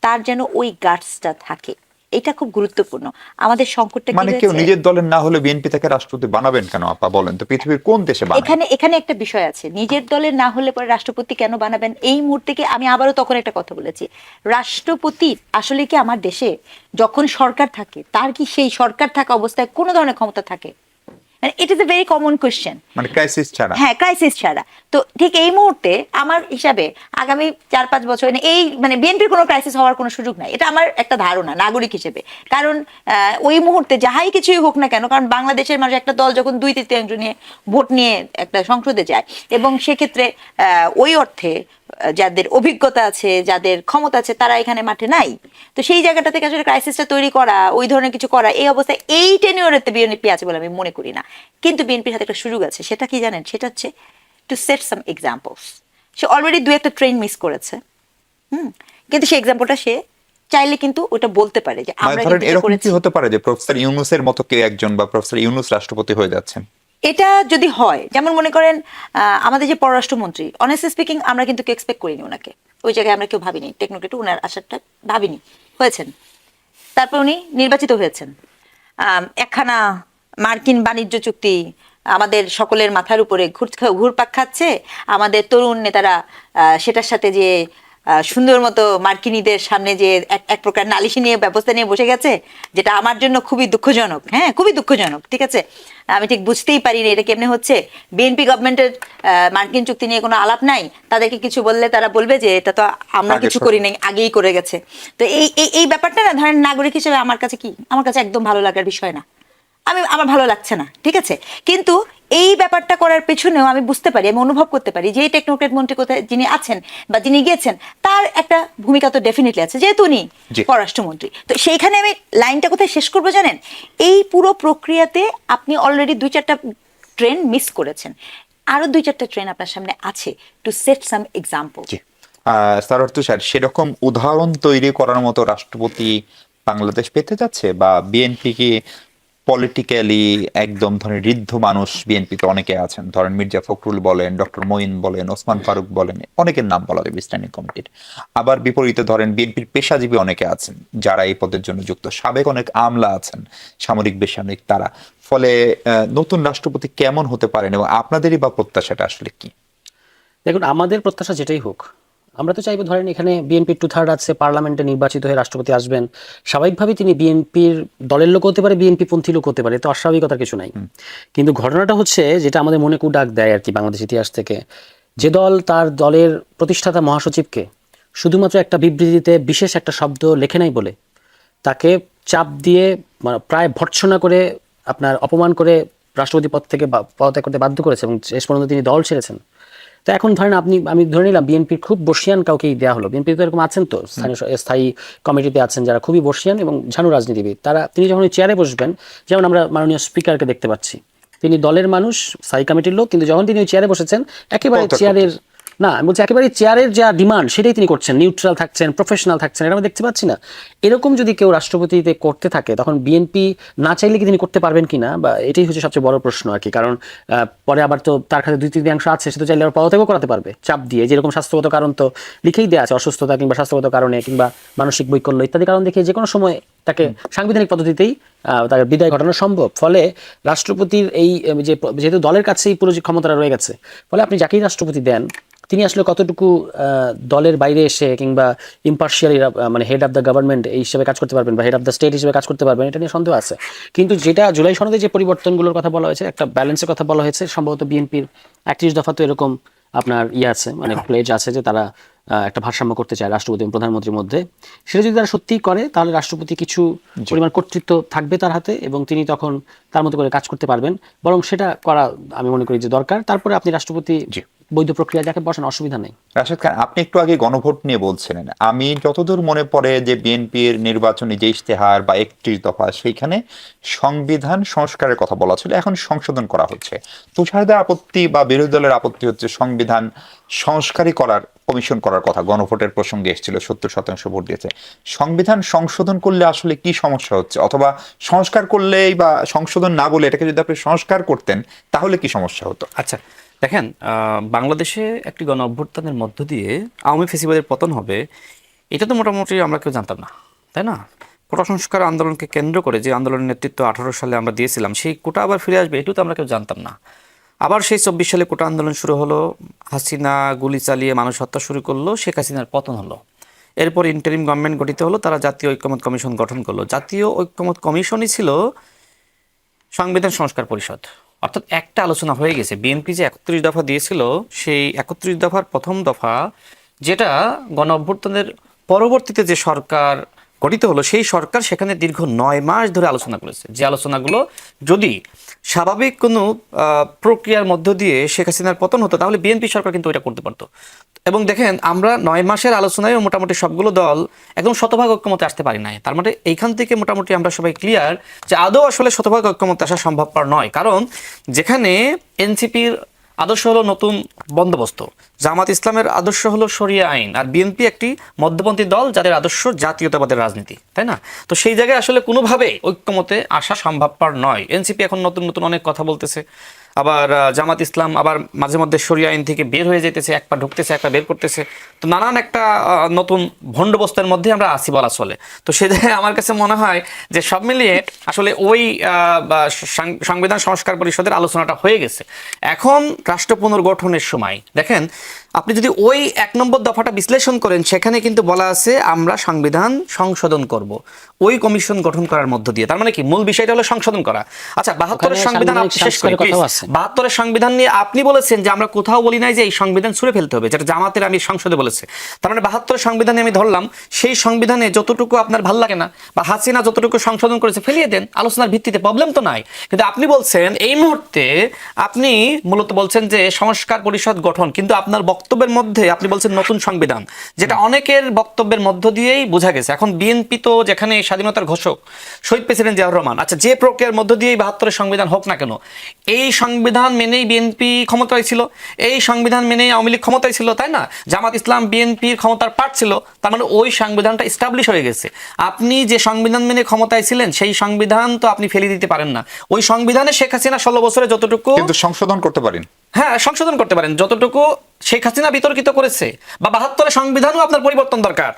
তার যেন ওই গাটসটা থাকে। এটা খুব গুরুত্বপূর্ণ। আমাদের সংকটটা কি মানে হয়েছে, কেউ নিজের দলের না হলে বিএনপি তাকে রাষ্ট্রপতি বানাবেন কেন আপা বলেন তো? পৃথিবীর কোন দেশে বানায়? এখানে একটা বিষয় আছে, নিজের দলের না হলে পরে রাষ্ট্রপতি কেন বানাবেন? এই মুহূর্তে কি, আমি আবারও তখন একটা কথা বলেছি, রাষ্ট্রপতি আসলে কি আমার দেশে যখন সরকার থাকে, তার কি সেই সরকার থাকা অবস্থায় কোনো ধরনের ক্ষমতা থাকে? It is a very common question. মানে ক্রাইসিস ছাড়া? হ্যাঁ, ক্রাইসিস ছাড়া। তো ঠিক এই মুহূর্তে আমার হিসাবে আগামী 4-5 বছর এই মানে বিএনপির কোনো ক্রাইসিস হওয়ার কোনো সুযোগ নাই, এটা আমার একটা ধারণা নাগরিক হিসেবে। কারণ ওই মুহূর্তে যাহাই কিছুই হোক না কেন, কারণ বাংলাদেশের মানুষ একটা দল যখন 2/3 নিয়ে ভোট নিয়ে একটা সংসদে যায়, এবং সেক্ষেত্রে ওই অর্থে যাদের অভিজ্ঞতা আছে, যাদের ক্ষমতা আছে, তারা এখানে মাঠে নাই। তো সেই জায়গাটা থেকে আসলে ক্রাইসিসটা তৈরি করা, ওই ধরনের কিছু করা, এই অবস্থায় এই টেনিওরেতে বিএনপি আছে বলে আমি মনে করি না। কিন্তু বিএনপির হাতে একটা সুযোগ আছে, সেটা কি জানেন? সেটা হচ্ছে টু সেট সাম এক্সাম্পলস। সে অলরেডি 2-1টা ট্রেন মিস করেছে, কিন্তু সেই এক্সাম্পলটা সে চাইলে কিন্তু ওটা বলতে পারে যে আমরা কিন্তু এরকম করেছি। কি হতে পারে যে প্রফেসর ইউনূসের মতো কেউ একজন, বা প্রফেসর ইউনূস রাষ্ট্রপতি হয়ে যাচ্ছেন? এটা যদি হয়, যেমন মনে করেন আমাদের যে পররাষ্ট্রমন্ত্রী, অনেস্টলি স্পিকিং আমরা কিন্তু কেউ এক্সপেক্ট করিনি ওনাকে, ওই জায়গায় আমরা কেউ ভাবিনি, টেকনোক্রেটে ওনার আসারটা ভাবিনি, হয়েছেন। তারপর উনি নির্বাচিত হয়েছেন। একখানা মার্কিন বাণিজ্য চুক্তি আমাদের সকলের মাথার উপরে ঘুরপাক খাচ্ছে, আমাদের তরুণ নেতারা সেটার সাথে যে সুন্দর মতো মার্কিনীদের সামনে যে এক প্রকার নালিশি নিয়ে ব্যবস্থা নিয়ে বসে গেছে, যেটা আমার জন্য খুবই দুঃখজনক। হ্যাঁ, খুবই দুঃখজনক। ঠিক আছে, আমি ঠিক বুঝতেই পারিনি এটা কেমনে হচ্ছে। বিএনপি গভর্নমেন্টের মার্কিন চুক্তি নিয়ে কোনো আলাপ নাই, তাদেরকে কিছু বললে তারা বলবে যে এটা তো আমরা কিছু করি নাই, আগেই করে গেছে। তো এই ব্যাপারটা না, ধরেন নাগরিক হিসেবে আমার কাছে একদম ভালো লাগার বিষয় না, আমার ভালো লাগছে না। ঠিক আছে, কিন্তু এই ব্যাপারটা করার পেছনেও আমি বুঝতে পারি, আমি অনুভব করতে পারি যে টেকনোক্রেট মন্ত্রী কোথায় যিনি আছেন বা যিনি গিয়েছেন, তার একটা ভূমিকা তো ডেফিনেটলি আছে, যেহেতু উনি পররাষ্ট্রমন্ত্রী। তো সেইখানে আমি লাইনটা কোথায় শেষ করবো জানেন? এই পুরো প্রক্রিয়াতে আপনি অলরেডি 2-4টা ট্রেন মিস করেছেন, আরো 2-4টা ট্রেন আপনার সামনে আছে, to set some example. Sarwar Tushar, সেরকম উদাহরণ তৈরি করার মতো রাষ্ট্রপতি বাংলাদেশ পেতে যাচ্ছে, বা বিএনপি কি পলিটিক্যালি একদম ধরেন ঋদ্ধ মানুষ বিএনপিতে অনেকে আছেন, ধরেন মির্জা ফখরুল বলেন, ডক্টর মঈন বলেন, ওসমান ফারুক বলেন, অনেকের নাম বলা যাবে স্ট্যান্ডিং কমিটির। আবার বিপরীতে ধরেন বিএনপির পেশাজীবী অনেকে আছেন যারা এই পদের জন্য যুক্ত, সাবেক অনেক আমলা আছেন, সামরিক বেসামরিক তারা। ফলে নতুন রাষ্ট্রপতি কেমন হতে পারেন এবং আপনাদেরই বা প্রত্যাশাটা আসলে কি? দেখুন, আমাদের প্রত্যাশা যেটাই হোক, আমরা তো চাইবো, ধরেন এখানে বিএনপির 2/3 আছে, পার্লামেন্টে নির্বাচিত হয়ে রাষ্ট্রপতি আসবেন, স্বাভাবিকভাবেই তিনি বিএনপির দলের লোক হতে পারে, বিএনপি পন্থী লোক হতে পারে, তো অস্বাভাবিকতার কিছু নাই। কিন্তু ঘটনাটা হচ্ছে যেটা আমাদের মনে কুদাগ দেয় আর কি বাংলাদেশ ইতিহাস থেকে, যে দল তার দলের প্রতিষ্ঠাতা মহাসচিবকে শুধুমাত্র একটা বিবৃতিতে বিশেষ একটা শব্দ লেখে নাই বলে তাকে চাপ দিয়ে প্রায় ভর্ৎসনা করে, আপনার অপমান করে রাষ্ট্রপতি পদ থেকে পদত্যাগ করতে বাধ্য করেছে এবং শেষ পর্যন্ত তিনি দল ছেড়েছেন। তো এখন ধরেন আমি ধরে নিলাম বিএনপির খুব বর্ষিয়ান কাউকেই দেওয়া হলো, বিএনপি তো এরকম আছেন, তো স্থায়ী কমিটিতে আছেন যারা খুবই বর্ষিয়ান এবং ঝানু রাজনীতিবিদ, তিনি যখন চেয়ারে বসবেন, যেমন আমরা মাননীয় স্পিকারকে দেখতে পাচ্ছি, তিনি দলের মানুষ, স্থায়ী কমিটির লোক, কিন্তু যখন তিনি ওই চেয়ারে বসেছেন একেবারে চেয়ারের না, আমি বলছি একেবারে চেয়ারের যা ডিমান্ড সেটাই তিনি করছেন, নিউট্রাল থাকছেন, প্রফেশনাল থাকছেন, এটা আমরা দেখতে পাচ্ছি না। এরকম যদি কেউ রাষ্ট্রপতিতে করতে থাকে তখন বিএনপি না চাইলে কি তিনি করতে পারবেন কিনা, বা এটাই হচ্ছে সবচেয়ে বড় প্রশ্ন আর কি। কারণ পরে আবার তো তার কাছে 2/3 আছে, সে তো চাইলে আবার পদত্যাগও করাতে পারবে চাপ দিয়ে, যেরকম স্বাস্থ্যগত কারণ তো লিখেই দেওয়া আছে, অসুস্থতা কিংবা স্বাস্থ্যগত কারণে কিংবা মানসিক বৈকল্য ইত্যাদি কারণ দেখে যে কোনো সময় তাকে সাংবিধানিক পদ্ধতিতেই তার বিদায় ঘটানো সম্ভব। ফলে রাষ্ট্রপতির এই যেহেতু দলের কাছেই পুরো যে ক্ষমতাটা রয়ে গেছে, ফলে আপনি যাকেই রাষ্ট্রপতি দেন তিনি আসলে কতটুকু দলের বাইরে এসে কিংবা ইম্পার্শিয়ালি মানে হেড অফ দ্য গভর্নমেন্ট এই হিসেবে কাজ করতে পারবেন বা হেড অফ দ্য স্টেট হিসেবে কাজ করতে পারবেন, এটা নিয়ে সন্দেহ আছে। কিন্তু যেটা জুলাই সনদে যে পরিবর্তনগুলোর কথা বলা হয়েছে, একটা ব্যালেন্সের কথা বলা হয়েছে, সম্ভবত বিএনপির 31 দফা তো এরকম আপনার আছে, মানে প্লেজ আছে যে তারা একটা ভারসাম্য করতে চায় রাষ্ট্রপতি এবং প্রধানমন্ত্রীর মধ্যে। সেটা যদি তারা সত্যিই করে তাহলে রাষ্ট্রপতি কিছু পরিমাণ কর্তৃত্ব থাকবে তার হাতে এবং তিনি তখন তার মতো করে কাজ করতে পারবেন, বরং সেটা করা আমি মনে করি যে দরকার। তারপরে আপনি রাষ্ট্রপতি বৈধ প্রক্রিয়া যাকে বসান, অসুবিধা নেই। রাশেদ খান, আপনি একটু আগে গণভোট নিয়ে বলছিলেন, আমি যতদূর মনে পড়ে যে বিএনপির নির্বাচনী যে ইশতেহার বা 31 দফা সেইখানে সংবিধান সংস্কারের কথা বলা ছিল, এখন সংশোধন করা হচ্ছে। তুষারদের আপত্তি বা বিরোধী দলের আপত্তি হচ্ছে সংবিধান সংস্কারই করার, কমিশন করার কথা গণভোটের প্রসঙ্গে এসেছিল, 70% ভোট দিয়েছে। সংবিধান সংশোধন করলে আসলে কি সমস্যা হচ্ছে, অথবা সংস্কার করলেই বা সংশোধন না বলে এটাকে যদি আপনি সংস্কার করতেন তাহলে কি সমস্যা হতো? আচ্ছা দেখেন, বাংলাদেশে একটি গণ অভ্যুত্থানের মধ্য দিয়ে আওয়ামী ফ্যাসিবাদের পতন হবে, এটা তো মোটামুটি আমরা কেউ জানতাম না, তাই না? কোটা সংস্কার আন্দোলনকে কেন্দ্র করে যে আন্দোলনের নেতৃত্ব 18 সালে আমরা দিয়েছিলাম, সেই কোটা আবার ফিরে আসবে এটাও তো আমরা কেউ জানতাম না। আবার সেই 24 সালে কোটা আন্দোলন শুরু হলো, হাসিনা গুলি চালিয়ে মানুষ হত্যা শুরু করলো, শেখ হাসিনার পতন হলো, এরপর ইন্টারিম গভর্নমেন্ট গঠিত হলো, তারা জাতীয় ঐক্যমত কমিশন গঠন করলো। জাতীয় ঐক্যমত কমিশনই ছিল সংবিধান সংস্কার পরিষদ, অর্থাৎ একটা আলোচনা হয়ে গেছে। বিএনপি যে 31 দফা দিয়েছিল, সেই 31 দফার প্রথম দফা, যেটা গণ অভ্যুত্থানের পরবর্তীতে যে সরকার গঠিত হলো, সেই সরকার সেখানে দীর্ঘ 9 মাস ধরে আলোচনা করেছে। যে আলোচনাগুলো যদি স্বাভাবিক কোনো প্রক্রিয়ার মধ্য দিয়ে শেখ হাসিনার পতন হতো, তাহলে বিএনপি সরকার কিন্তু ওইটা করতে পারতো। এবং দেখেন, আমরা 9 মাসের আলোচনায় মোটামুটি সবগুলো দল একদম শতভাগ ঐক্যমতে আসতে পারি নাই। তার মানে এইখান থেকে মোটামুটি আমরা সবাই ক্লিয়ার যে আদৌ আসলে শতভাগ ঐক্যমতে আসা সম্ভবপর নয়। কারণ যেখানে এনসিপির আদর্শ হলো নতুন বন্দোবস্ত, জামাত ইসলামের আদর্শ হলো শরিয়া আইন, আর বিএনপি একটি মধ্যপন্থী দল যাদের আদর্শ জাতীয়তাবাদের রাজনীতি, তাই না? তো সেই জায়গায় আসলে কোনোভাবে ঐক্যমতে আসা সম্ভবপর নয়। এনসিপি এখন নতুন নতুন অনেক কথা বলতেছে, আবার জামাত ইসলাম আবার মাঝে মধ্যে শরিয়া আইন থেকে বের হয়ে যেতেছে, এক পা ঢুকতেছে এক পা বের করতেছে। তো নানান একটা নতুন ভণ্ডবস্থার মধ্যে আমরা আসি বলা চলে। তো সে জায়গায় আমার কাছে মনে হয় যে সব মিলিয়ে আসলে ওই সংবিধান সংস্কার পরিষদের আলোচনাটা হয়ে গেছে। এখন রাষ্ট্র পুনর্গঠনের সময় দেখেন, আপনি যদি ওই 1 নম্বর দফাটা বিশ্লেষণ করেন, সেখানে কিন্তু বলা আছে আমরা সংবিধান সংশোধন করব ওই কমিশন গঠন করার মধ্য দিয়ে। তার মানে কি মূল বিষয়টা হলো সংশোধন করা। আচ্ছা, 72-এর সংবিধান আপনি শেষ করেন, 72-এর সংবিধান নিয়ে আপনি বলেছেন যে আমরা কোথাও বলি নাই যে এই সংবিধান ছুঁড়ে ফেলতে হবে, যেটা জামাতের আমি সংসদে বলেছে। তার মানে 72-এর সংবিধানে আমি ধরলাম, সেই সংবিধানে যতটুকু আপনার ভাল লাগে না বা হাসিনা যতটুকু সংশোধন করেছে ফেলিয়ে দেন, আলোচনার ভিত্তিতে, প্রবলেম তো নাই। কিন্তু আপনি বলছেন এই মুহূর্তে, আপনি মূলত বলছেন যে সংস্কার পরিষদ গঠন, কিন্তু আপনার বক্তব্য বক্তব্যের মধ্যে আপনি বলছেন নতুন সংবিধান, যেটা অনেকের বক্তব্যের মধ্য দিয়েই বোঝা গেছে। এখন বিএনপি তো যেখানে স্বাধীনতার ঘোষক শহীদ প্রেসিডেন্ট জিয়াউর রহমান, আচ্ছা যে প্রক্রিয়ার মধ্য দিয়েই 72-এর সংবিধান হোক না কেন, এই সংবিধান মেনেই বিএনপি ক্ষমতায় ছিল, এই সংবিধান মেনেই আওয়ামী লীগ ক্ষমতায় ছিল, তাই না? জামাত ইসলাম বিএনপির ক্ষমতার পার্ট ছিল, তার মানে ওই সংবিধানটা এস্টাবলিশ হয়ে গেছে। আপনি যে সংবিধান মেনে ক্ষমতায় ছিলেন সেই সংবিধান তো আপনি ফেলে দিতে পারেন না। ওই সংবিধানে শেখ হাসিনা 16 বছরে যতটুকু, কিন্তু সংশোধন করতে পারেন। হ্যাঁ সংশোধন করতে পারেন, যতটুকু শেখ হাসিনা বিতর্কিত করেছে, বা 72-এর সংবিধানও আপনার পরিবর্তন দরকার,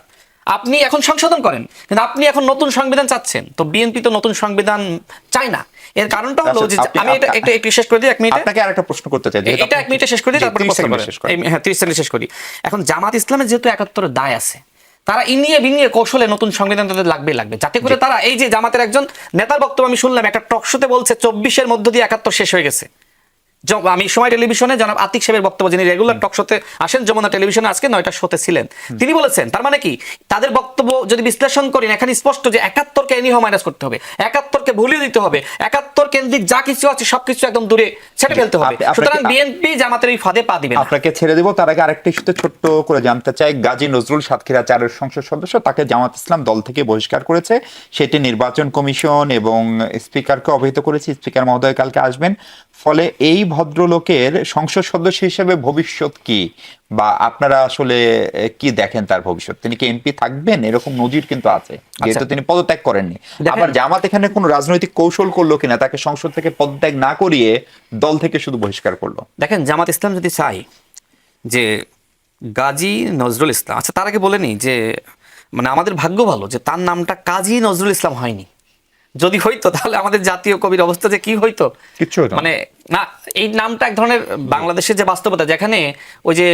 আপনি এখন সংশোধন করেন। কিন্তু আপনি এখন নতুন সংবিধান চাচ্ছেন, তো বিএনপি তো নতুন সংবিধান চায় না। এর কারণটা হলো যে আমি এটা একটু শেষ করে দিই, 1 মিনিটে আপনাকে আরেকটা প্রশ্ন করতে চাই, এটা 1 মিনিটে শেষ করে দিই, তারপরে হ্যাঁ 30 সেকেন্ডে শেষ করি। এখন জামাত ইসলামের যেহেতু 71-এর দায় আছে, তারা ইনিয়ে বিনিয়ে কৌশলে নতুন সংবিধান তাদের লাগবে, যাতে করে তারা, এই যে জামাতের একজন নেতার বক্তব্য আমি শুনলাম একটা টক শোতে বলছে 24-এর মধ্য দিয়ে 71 শেষ হয়ে গেছে। আমি সময় টেলিভিশনে জনাব আতিক সাহেবের বক্তব্য, যিনি রেগুলার টক শোতে আসেন, যমুনা টেলিভিশনে আজকে 9টা শোতে ছিলেন, তিনি বলেছেন, তার মানে কি তাদের বক্তব্য যদি বিশ্লেষণ করেন এখানে স্পষ্ট যে 71-কে এনিহাও মাইনাস করতে হবে, 71-কে ভুলিয়ে দিতে হবে, 71 কেন্দ্রিক যা কিছু আছে সবকিছু একদম দূরে ছেড়ে ফেলতে হবে। সুতরাং বিএনপি জামাতের এই ফাঁদে পা দিবে না। আপনাকে ছেড়ে দেব, তার আগে আরেকটা ইস্যুতে ছোট্ট করে জানতে চাই, গাজী নজরুল সাতক্ষীরা 4-এর সংসদ সদস্য, তাকে জামাত ইসলাম দল থেকে বহিষ্কার করেছে, সেটি নির্বাচন কমিশন এবং স্পিকারকে অবহিত করেছে। স্পিকার মহোদয় কালকে আসবেন। ফলে এই ভদ্রলোকের সংসদ সদস্য হিসেবে ভবিষ্যৎ কি, বা আপনারা আসলে কি দেখেন তার ভবিষ্যৎ? তিনি কি এমপি থাকবেন? এরকম নজির কিন্তু আছে, যেহেতু তিনি পদত্যাগ করেননি। আবার জামাত এখানে কোন রাজনৈতিক কৌশল করলো কিনা, তাকে সংসদ থেকে পদত্যাগ না করিয়ে দল থেকে শুধু বহিষ্কার করলো? দেখেন, জামাত ইসলাম যদি চাই যে গাজী নজরুল ইসলাম, আচ্ছা তার আগে বলেনি যে মানে আমাদের ভাগ্য ভালো যে তার নামটা কাজী নজরুল ইসলাম হয়নি। যদি হইতো তাহলে আমাদের জাতীয় কবির অবস্থা যে কি হইতো, কিচ্ছু হতো মানে না। এই নামটা এক ধরনের বাংলাদেশের যে বাস্তবতা, যেখানে ওই যে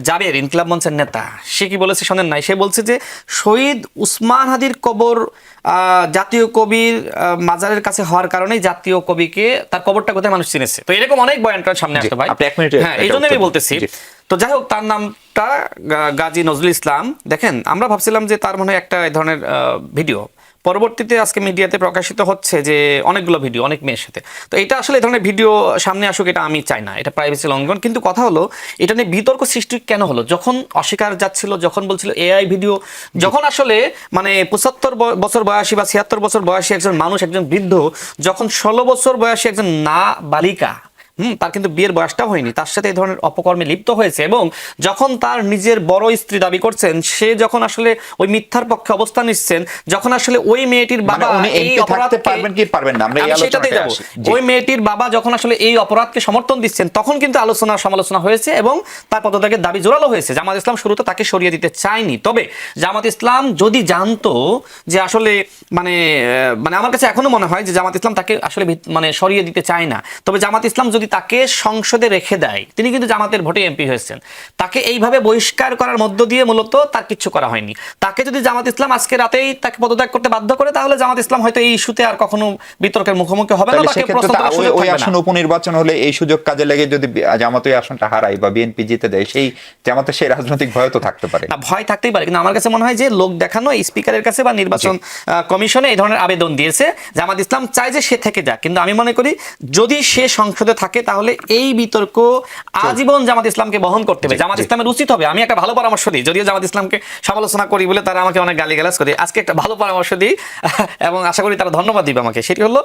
জাবের ইনকিলাব মঞ্চের নেতা, সে কি বলেছে শোনেন নাই, সে বলছে যে শহীদ উসমান হাদির কবর জাতীয় কবির মাজারের কাছে হওয়ার কারণেই জাতীয় কবিকে তার কবরটা কোথায় মানুষ চিনেছে। তো এরকম অনেক বয়ানটার সামনে আসতো ভাই, হ্যাঁ এই জন্য আমি বলতেছি। তো যাই হোক, তার নামটা গাজী নজরুল ইসলাম। দেখেন, আমরা ভাবছিলাম যে তার মনে হয় একটা এই ধরনের ভিডিও, পরবর্তীতে আজকে মিডিয়াতে প্রকাশিত হচ্ছে যে অনেকগুলো ভিডিও অনেক মেয়ের সাথে। তো এটা আসলে এই ধরনের ভিডিও সামনে আসুক, এটা আমি চাই না, এটা প্রাইভেসি লঙ্ঘন। কিন্তু কথা হলো এটা নিয়ে বিতর্ক সৃষ্টি কেন হলো? যখন অস্বীকার যাচ্ছিল, যখন বলছিল এআই ভিডিও, যখন আসলে মানে 75 বছর বয়সী বা 76 বছর বয়সী একজন মানুষ, একজন বৃদ্ধ, যখন 16 বছর বয়সী একজন না বালিকা, তার কিন্তু বিয়ের বয়সটা হয়নি, তার সাথে এই ধরনের অপকর্মে লিপ্ত হয়েছে, এবং যখন তার নিজের বড় স্ত্রী দাবি করছেন, সে যখন আসলে ওই মিথ্যার পক্ষে অবস্থান নিচ্ছেন, যখন আসলে ওই মেয়েটির বাবা এই অপরাধকে পারবেন কি পারবেন না, আমরা এই আলোচনাতে যাব, ওই মেয়েটির বাবা যখন আসলে এই অপরাধকে সমর্থন দিচ্ছেন, তখন কিন্তু আলোচনা সমালোচনা হয়েছে এবং তার পদত্যাগের দাবি জোরালো হয়েছে। জামাত ইসলাম শুরুতে তাকে সরিয়ে দিতে চায়নি। তবে জামাত ইসলাম যদি জানতো যে আসলে মানে মানে আমার কাছে এখনো মনে হয় যে জামাত ইসলাম তাকে আসলে মানে সরিয়ে দিতে চায় না। তবে জামাত ইসলাম যদি তাকে সংসদে রেখে দেয়, তিনি কিন্তু জামাতের ভোটে এমপি হয়েছেন, তাকে এইভাবে বহিষ্কার করার মধ্য দিয়ে মূলত তার কিছু করা হয়নি। তাকে যদি জামাত ইসলাম আজকে রাতেই তাকে পদত্যাগ করতে বাধ্য করে, তাহলে জামাত ইসলাম হয়তো এই ইস্যুতে আর কখনো বিতর্কের মুখোমুখি হবে না। তাকে প্রশ্ন করার সুযোগ থাকবে না। ওই আসন উপনির্বাচন হলে এই সুযোগ কাজে লাগে যদি জামাত ওই আসনটা হারায় বা বিএনপি জিতে দেয়, সেই জামাতের সেই রাজনৈতিক ভয় তো থাকতে পারে না, ভয় থাকতেই পারে, কিন্তু আমার কাছে মনে হয় যে লোক দেখানো স্পিকারের কাছে বা নির্বাচন কমিশনে এই ধরনের আবেদন দিয়েছে। জামাত ইসলাম চায় যে সে থেকে যাক, কিন্তু আমি মনে করি যদি সে সংসদে থাকে তাহলে এই বিতর্ক আজীবন জামাত ইসলামকে বহন করতে হবে। জামাত ইসলামের উচিত হবে, আমি একটা ভালো পরামর্শ দিই, যদিও জামাত ইসলামকে সমালোচনা করি বলে তারা আমাকে অনেক গালিগালাজ করে, আজকে একটা ভালো পরামর্শ দিই এবং আশা করি তারা ধন্যবাদ দিবে আমাকে। সেটি হলো,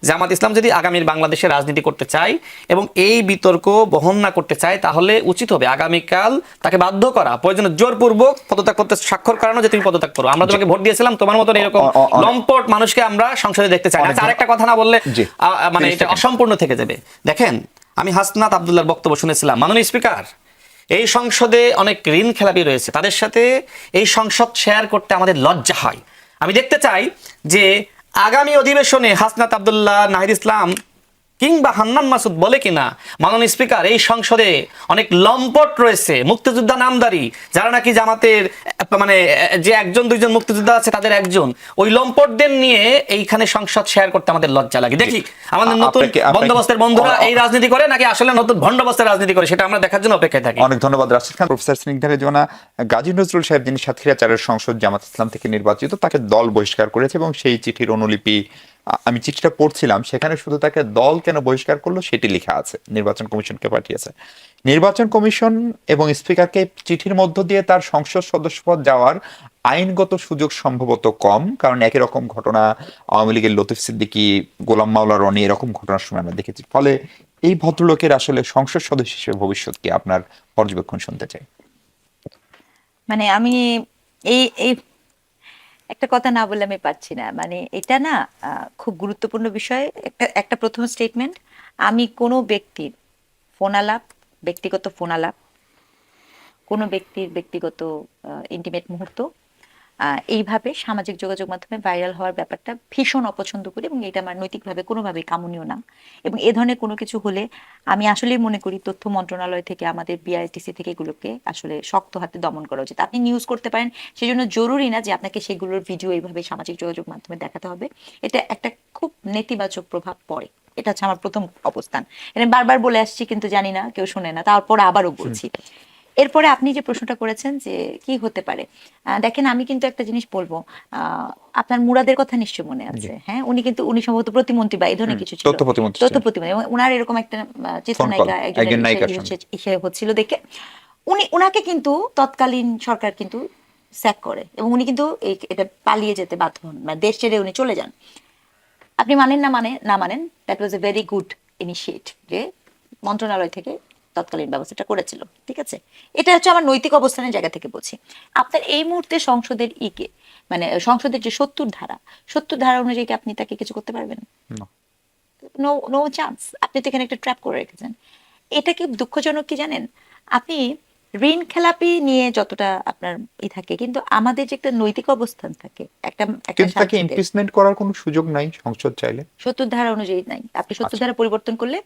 জামাত ইসলাম যদি আগামীর বাংলাদেশে রাজনীতি করতে চায় এবং এই বিতর্ক বহন না করতে চায়, তাহলে উচিত হবে আগামীকাল তাকে বাধ্য করা, প্রয়োজনে জোরপূর্বক পদত্যাগ করতে স্বাক্ষর করানো, যে তুমি পদত্যাগ করো। আমরা তোমাকে ভোট দিয়েছিলাম, তোমার মতন এরকম লম্পট মানুষকে আমরা সংসদে দেখতে চাই না। আরেকটা কথা না বললে মানে এটা অসম্পূর্ণ থেকে যাবে। দেখেন, আমি হাসনাত আব্দুল্লাহর বক্তব্য শুনেছিলাম, মাননীয় স্পিকার, এই সংসদে অনেক ঋণ খেলাপি রয়েছে, তাদের সাথে এই সংসদ শেয়ার করতে আমাদের লজ্জা হয়। আমি দেখতে চাই যে আগামী অধিবেশনে হাসনাত আব্দুল্লাহ, নাহিদ ইসলাম কিংবা হান্নান মাসুদ বলে কিনা, মাননীয় স্পিকার, এই সংসদে অনেক লম্পট রয়েছে, মুক্তিযোদ্ধা নামদারি, যারা নাকি জামাতের মানে যে একজন দুইজন মুক্তিযোদ্ধা আছে তাদের একজন, ওই লম্পটদের নিয়ে এইখানে সংসদ শেয়ার করতে আমাদের লজ্জা লাগে। দেখি আমাদের নতুন বন্দোবস্তের বন্ধুরা এই রাজনীতি করে নাকি আসলে নতুন বন্দোবস্তের রাজনীতি করে, সেটা আমরা দেখার জন্য অপেক্ষায় থাকি। অনেক ধন্যবাদ রাশিদ খান। প্রফেসর স্নিগ্ধা রেজওয়ানা, গাজী নজরুল সাহেব যিনি সাতক্ষীরা 4-এর সংসদ জামাত ইসলাম থেকে নির্বাচিত, তাকে দল বহিষ্কার করেছে এবং সেই চিঠির অনুলিপি আমি চিঠিটা পড়ছিলাম, সেখানে শুধু তাকে দল কেন বহিষ্কার করলো সেটি লেখা আছে, নির্বাচন কমিশনকে পাঠিয়েছে। নির্বাচন কমিশন এবং স্পিকারকে চিঠির মধ্য দিয়ে তার সংসদ সদস্যপদ যাওয়ার আইনগত সুযোগ সম্ভবত কম, কারণ একই রকম ঘটনা আওয়ামী লীগের লতিফ সিদ্দিকী, গোলাম মাওলা রনি এরকম ঘটনার সময় আমরা দেখেছি। ফলে এই ভদ্রলোকের আসলে সংসদ সদস্য হিসেবে ভবিষ্যৎ কি, আপনার পর্যবেক্ষণ শুনতে চাই। মানে আমি এই এই একটা কথা না বললে আমি পারছি না, মানে এটা না খুব গুরুত্বপূর্ণ বিষয়। একটা প্রথম স্টেটমেন্ট, আমি কোনো ব্যক্তির ব্যক্তিগত ফোন আলাপ, কোনো ব্যক্তির ব্যক্তিগত ইন্টিমেট মুহূর্ত এইভাবে সামাজিক যোগাযোগ মাধ্যমে ভাইরাল হওয়ার ব্যাপারটা ভীষণ অপছন্দ করি, এবং এটা আমার নৈতিকভাবে কোনোভাবেই কামনীয় না। এবং এ ধরনের কোনো কিছু হলে আমি আসলেই মনে করি তথ্য মন্ত্রণালয় থেকে, আমাদের বিআইটিসি থেকে এগুলোকে আসলে শক্ত হাতে দমন করা উচিত। আপনি নিউজ করতে পারেন, সেজন্য জরুরি না যে আপনাকে সেগুলোর ভিডিও এইভাবে সামাজিক যোগাযোগ মাধ্যমে দেখাতে হবে। এটা একটা খুব নেতিবাচক প্রভাব পড়ে, এটা হচ্ছে আমার প্রথম অবস্থান। এটা বারবার বলে আসছি, কিন্তু জানি না কেউ শোনে না, তারপর আবারও বলছি। এরপরে আপনি যে প্রশ্নটা করেছেন যে কি হতে পারে, দেখেন আমি কিন্তু একটা জিনিস বলবো, আপনার মুরাদের কথা নিশ্চয় মনে আছে। হ্যাঁ, উনি সম্ভবত প্রতিমন্ত্রী বা এই ধরনের কিছু ছিল, তথ্য প্রতিমন্ত্রী, এবং উনার এরকম একটা চিত্রনায়িকা একজন হচ্ছিল দেখে উনাকে কিন্তু তৎকালীন সরকার কিন্তু স্যাক করে, এবং উনি কিন্তু এটা পালিয়ে যেতে বাধ্য হন, মানে দেশ ছেড়ে উনি চলে যান। আপনি মানেন না মানেন, that was a very good initiative যে মন্ত্রণালয় থেকে তৎকালীন ব্যবস্থাটা করেছিল, ঠিক আছে। এটা হচ্ছে আমার নৈতিক অবস্থানের জায়গা থেকে বলছি। আপনার এই মুহূর্তে সংসদের মানে সংসদের যে ৭০ ধারা অনুযায়ী কি আপনি তাকে কিছু করতে পারবেন? No chance. আপনি তো এখানে একটা ট্র্যাপ করে রেখেছেন। এটা কি দুঃখজনক কি জানেন, আপনি ঋণ খেলাপি নিয়ে যতটা আপনার থাকে, কিন্তু আমাদের যে একটা নৈতিক অবস্থান থাকে, কিন্তু তাকে ইমপিচমেন্ট করার কোনো সুযোগ নাই সংসদ চাইলে, ৭০ ধারা অনুযায়ী নাই। আপনি ৭০ ধারা পরিবর্তন করলে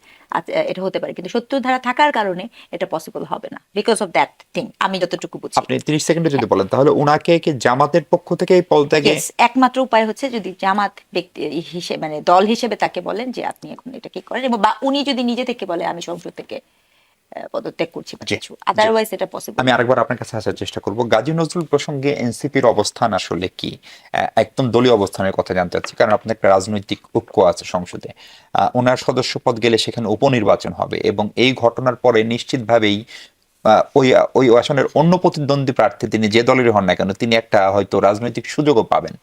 এটা হতে পারে, কিন্তু ৭০ ধারা থাকার কারণে এটা পসিবল হবে না, বিকজ অফ দ্যাট থিং, আমি যতটুকু বুঝি। আপনি 30 সেকেন্ডে যদি বলেন, তাহলে উনাকে কি জামাতের পক্ষ থেকে এই পদত্যাগে? একমাত্র উপায় হচ্ছে যদি জামাত ব্যক্তি হিসেবে, মানে দল হিসেবে তাকে বলেন যে আপনি এখন এটা কি করেন, এবং বা উনি যদি নিজে থেকে বলে আমি সংসদ থেকে পদত্যাগ করছি বা কিছু, আদারওয়াইজ এটা পসিবল। আমি আরেকবার আপনার কাছে আসার চেষ্টা করব, গাজী নজরুল প্রসঙ্গে এনসিপির অবস্থান আসলে কি? একদম দলীয় অবস্থানের কথা জানতে চাচ্ছি, কারণ আপনার একটা রাজনৈতিক ঐক্য আছে সংসদে। ওনার সদস্য পদ গেলে সেখানে উপনির্বাচন হবে, এবং এই ঘটনার পরে নিশ্চিতভাবেই ওই ওই আসনের অন্য প্রতিদ্বন্দ্বী প্রার্থী তিনি যে দলেরই হন না কেন, তিনি একটা হয়তো রাজনৈতিক সুযোগও পাবেন।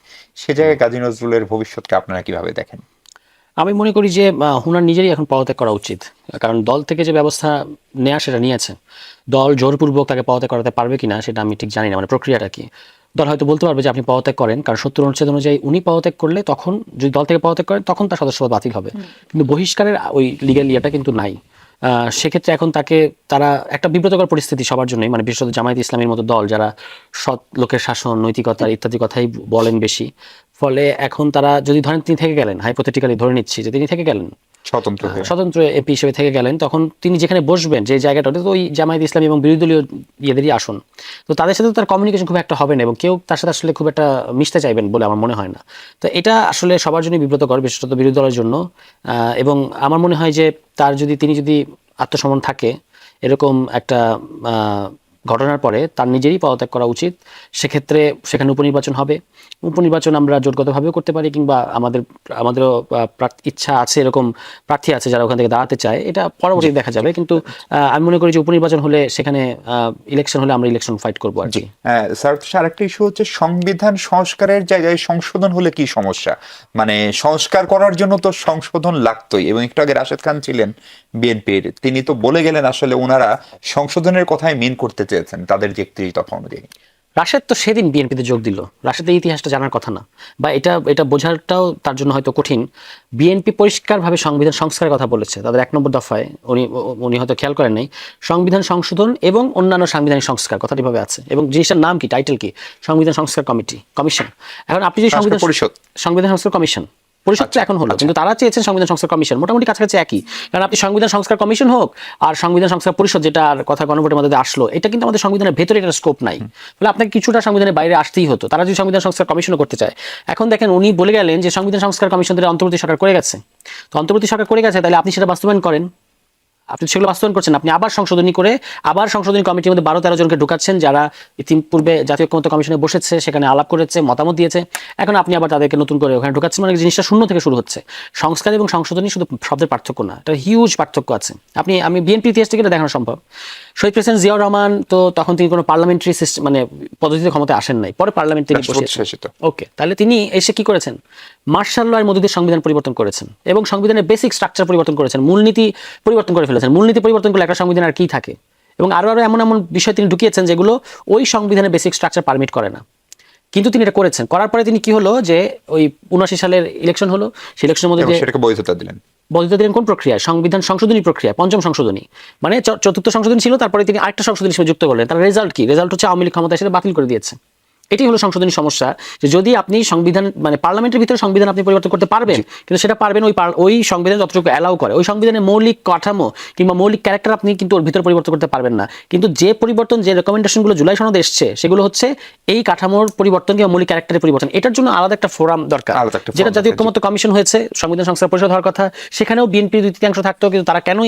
সে জায়গায় গাজী নজরুলের ভবিষ্যৎকে আপনারা কিভাবে দেখেন? আমি মনে করি যে হুনার নিজেরই এখন পদত্যাগ করা উচিত, কারণ দল থেকে যে ব্যবস্থা নেওয়া সেটা নিয়েছে। দল জোরপূর্বক তাকে পদত্যাগ করাতে পারবে কিনা সেটা আমি ঠিক জানি না, মানে প্রক্রিয়াটা কি। দল হয়তো বলতে পারবে যে আপনি পদত্যাগ করেন, কারণ ৭০ অনুচ্ছেদ অনুযায়ী উনি পদত্যাগ করলে, তখন যদি দল থেকে পদত্যাগ করেন তখন তার সদস্যপদ বাতিল হবে, কিন্তু বহিষ্কারের ওই লিগ্যাল ইয়েটা কিন্তু নাই। সেক্ষেত্রে এখন তারা একটা বিব্রতকর পরিস্থিতি সবার জন্যই, মানে বিশেষত জামায়াত ইসলামের মতো দল যারা সৎ লোকের শাসন, নৈতিকতা ইত্যাদি কথাই বলেন বেশি। ফলে এখন তারা যদি ধরেন তিনি থেকে গেলেন, হাইপোথেটিক্যালি ধরে নিচ্ছি যে তিনি থেকে গেলেন স্বতন্ত্র এপি হিসেবে থেকে গেলেন, তখন তিনি যেখানে বসবেন, যে জায়গাটা, তো ওই জামায়াত ইসলামী এবং বিরোধী দলীয় ইয়েদেরই আসন, তো তাদের সাথে তার কমিউনিকেশন খুব একটা হবে না, এবং কেউ তার সাথে আসলে খুব একটা মিশতে চাইবেন বলে আমার মনে হয় না। তো এটা আসলে সবার জন্য বিব্রতকর, বিশেষত বিরোধী দলের জন্য। এবং আমার মনে হয় যে তিনি যদি আত্মসমর্পণ থাকে এরকম একটা ঘটনার পরে, তার নিজেরই পদত্যাগ করা উচিত। সেক্ষেত্রে সেখানে উপনির্বাচন হবে। উপনির্বাচন আমরা জোটগতভাবেও করতে পারি, কিংবা আমাদেরও ইচ্ছা আছে, এরকম প্রার্থী আছে যারা ওখান থেকে দাঁড়াতে চায়, এটা পরবর্তীতে দেখা যাবে। কিন্তু আমি মনে করি যে উপনির্বাচন হলে, সেখানে ইলেকশন হলে আমরা ইলেকশন ফাইট করবো আর কি। স্যার, আরেকটা ইস্যু হচ্ছে সংবিধান সংস্কারের জায়গায় সংশোধন হলে কি সমস্যা? মানে সংস্কার করার জন্য তো সংশোধন লাগতোই, এবং একটু আগে রাশেদ খান ছিলেন বিএনপির, তিনি তো বলে গেলেন আসলে ওনারা সংশোধনের কথাই মেন করতে চেয়েছেন তাদের যে 31 দফা অনুযায়ী। রাশেদ তো সেদিন বিএনপিতে যোগ দিল, রাশেদের ইতিহাসটা জানার কথা না, বা এটা বোঝাটাও তার জন্য হয়তো কঠিন। বিএনপি পরিষ্কারভাবে সংবিধান সংস্কারের কথা বলেছে, তাদের ১ নম্বর দফায় উনি হয়তো খেয়াল করেন নাই, সংবিধান সংশোধন এবং অন্যান্য সাংবিধানিক সংস্কার কথাটি ভাবে আছে, এবং জিনিসটার নাম কি, টাইটেল কি, সংবিধান সংস্কার কমিশন। এখন আপনি যদি সংবিধান সংস্কার কমিশন পরিষদটা এখন হলো, কিন্তু তারা চেয়েছেন সংবিধান সংস্কার কমিশন, মোটামুটি কাছাকাছি একই। কারণ আপনি সংবিধান সংস্কার কমিশন হোক আর সংবিধান সংস্কার পরিষদ, যেটার কথা গণভোটের মধ্যে আসলো, এটা কিন্তু আমাদের সংবিধানের ভেতরে এটার স্কোপ নাই, ফলে আপনাকে কিছুটা সংবিধানের বাইরে আসতেই হতো। তারা যদি সংবিধান সংস্কার কমিশনও করতে চায়, এখন দেখেন উনি বলে গেলেন যে সংবিধান সংস্কার কমিশন অন্তর্বর্তী সরকার করে গেছে, তো অন্তর্বর্তী সরকার করে গেছে, তাহলে আপনি সেটা বাস্তবায়ন করেন। আপনি সেগুলো বাস্তবায়ন করছেন, আপনি আবার সংশোধনী করে আবার সংশোধনী কমিটির মধ্যে 12-13 জনকে ঢুকাচ্ছেন যারা ইতিপূর্বে জাতীয় ঐক্যমত্য কমিশনে বসেছে, সেখানে আলাপ করেছে, মতামত দিয়েছে, এখন আপনি আবার তাদেরকে নতুন করে ওখানে ঢুকাচ্ছেন, মানে জিনিসটা শূন্য থেকে শুরু হচ্ছে। সংস্কার এবং সংশোধনী শুধু শব্দের পার্থক্য না, এটা হিউজ পার্থক্য আছে। আমি বিএনপি ইতিহাস থেকে এটা দেখানো সম্ভব। শহীদ প্রেসিডেন্ট জিয়াউর রহমান তো তখন তিনি কোনো পার্লামেন্টারি সিস্টেম মানে পদ্ধতিতে ক্ষমতায় আসেন নাই, পরে পার্লামেন্ট থেকে বসেছেন। ওকে, তাহলে তিনি এসে কি করেছেন? মার্শাল ল এর মধ্যে দিয়ে সংবিধান পরিবর্তন করেছেন এবং সংবিধানের বেসিক স্ট্রাকচার পরিবর্তন করেছেন, মূলনীতি পরিবর্তন করে ফেলেছেন। মূলনীতি পরিবর্তন করলে একটা সংবিধান আর কি থাকে, এবং আরো এমন এমন বিষয় তিনি ঢুকিয়েছেন যেগুলো ওই সংবিধানের বেসিক স্ট্রাকচার পারমিট করে না, কিন্তু তিনি এটা করেছেন। করার পরে তিনি কি হলো যে ওই 79 সালের ইলেকশন হলো, সেই ইলেকশনের মধ্যে সেটাকে বৈধতা দিলেন। বদলে দিলেন কোন প্রক্রিয়া? সংবিধান সংশোধনী প্রক্রিয়া, পঞ্চম সংশোধনী, মানে চতুর্থ সংশোধনী ছিল, তারপরে তিনি আরেকটা সংশোধনী হিসেবে যুক্ত করলেন। তার রেজাল্ট কি? রেজাল্ট হচ্ছে আওয়ামী লীগ ক্ষমতায় এসে বাতিল করে দিয়েছে। এটি হলো সংশোধনী সমস্যা, যে যদি আপনি সংবিধান মানে পার্লামেন্টের ভিতরে সংবিধান আপনি পরিবর্তন করতে পারবেন, কিন্তু সেটা পারবেন ওই সংবিধান যতটুকু অ্যালাউ করে, ওই সংবিধানের মৌলিক কাঠামো কিংবা মৌলিক ক্যারেক্টার আপনি কিন্তু ওর ভিতরে পরিবর্তন করতে পারবেন না। কিন্তু যে পরিবর্তন, যে রেকমেন্ডেশনগুলো জুলাই সনদে এসছে, সেগুলো হচ্ছে এই কাঠামোর পরিবর্তন কিংবা মৌলিক ক্যারেক্টারের পরিবর্তন। এটার জন্য আলাদা একটা ফোরাম দরকার, যেটা জাতীয় ঐক্যমত্য কমিশন হয়েছে, সংবিধান সংস্কার পরিষদ হওয়ার কথা, সেখানেও বিএনপির 2/3 থাকতো, কিন্তু তারা কেন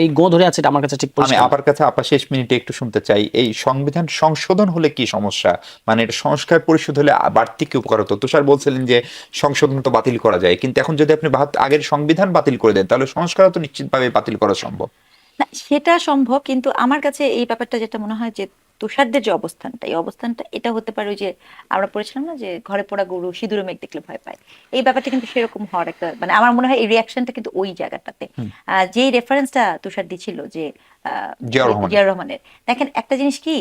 এই গো ধরে আছে এটা আমার কাছে ঠিক পরিষ্কার। আমি আপনার কাছে শেষ মিনিটে একটু শুনতে চাই, এই সংবিধান সংশোধন হলে কি সমস্যা, মানে এটা সংস্কার পরিষদ হলে বাড়তি কি উপকার হতো? তুষার বলছিলেন যে সংশোধন তো বাতিল করা যায়, কিন্তু এখন যদি আপনি আগের সংবিধান বাতিল করে দেন তাহলে সংস্কার তো নিশ্চিতভাবে বাতিল করা সম্ভব না। সেটা সম্ভব, কিন্তু আমার কাছে এই ব্যাপারটা যেটা মনে হয় যে তুষারদের যে অবস্থানটা, এই অবস্থানটা এটা হতে পারে ওই যে আমরা পড়েছিলাম না যে ঘরে পড়া গরু সিঁদুরে মেঘ দেখলে ভয় পায়, এই ব্যাপারটা কিন্তু সেরকম হওয়ার একটা মানে আমার মনে হয় এই রিয়াকশনটা কিন্তু ওই জায়গাটাতে যেই রেফারেন্সটা তুষার দিছিল যে জিয়াউর রহমানের। দেখেন একটা জিনিস কি,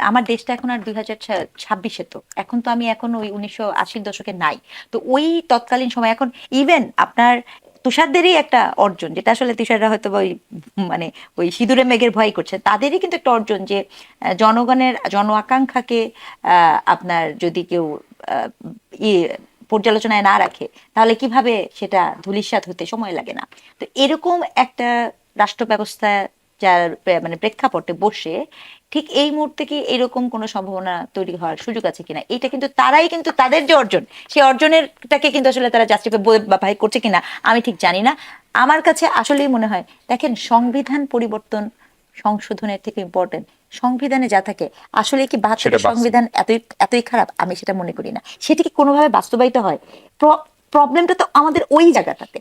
আমার দেশটা এখন আর 2026-এ, তো এখন তো আমি এখন ওই 1980-র দশকে নাই। তো ওই তৎকালীন সময় এখন ইভেন আপনার তুষারদেরই একটা অর্জন, যেটা আসলে তুষাররা হয়তো ওই মানে ওই সিঁদুরে মেঘের ভয় করছে, তাদেরই কিন্তু একটা অর্জন যে জনগণের জন আকাঙ্ক্ষাকে আপনার যদি কেউ পর্যালোচনায় না রাখে তাহলে কিভাবে সেটা ধূলিসাৎ হতে সময় লাগে না। তো এরকম একটা রাষ্ট্র ব্যবস্থা যার মানে প্রেক্ষাপটে বসে ঠিক এই মুহূর্তে কি এরকম কোনো সম্ভাবনা তৈরি হওয়ার সুযোগ আছে কিনা, এটা কিন্তু তারাই কিন্তু তাদের যে অর্জন, সেই অর্জনেরটাকে কিন্তু আসলে তারা জাস্টিফাই করছে কিনা আমি ঠিক জানি না। আমার কাছে আসলেই মনে হয়, দেখেন সংবিধান পরিবর্তন সংশোধনের থেকে ইম্পর্টেন্ট সংবিধানে যা থাকে। আসলে কি 72-এর সংবিধান এতই খারাপ? আমি সেটা মনে করি না। সেটা কি কোনোভাবে বাস্তবায়িত হয়? প্রবলেমটা তো আমাদের ওই জায়গাটাতে,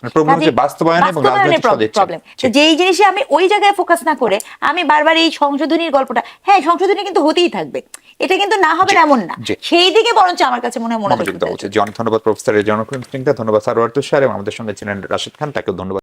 প্রবলেম যেই জিনিসে আমি ওই জায়গায় ফোকাস না করে আমি বারবার এই সংশোধনীর গল্পটা, হ্যাঁ সংশোধনী কিন্তু হতেই থাকবে, এটা কিন্তু না হবে এমন না, সেই দিকে বরঞ্চ আমার কাছে মনে হয় মনোযোগ দেওয়া উচিত। ধন্যবাদ প্রফেসর রেজাউল করিম, ধন্যবাদ সারোয়ার তুষার, এবং আমাদের সঙ্গে ছিলেন রাশেদ খান, তাকেও ধন্যবাদ।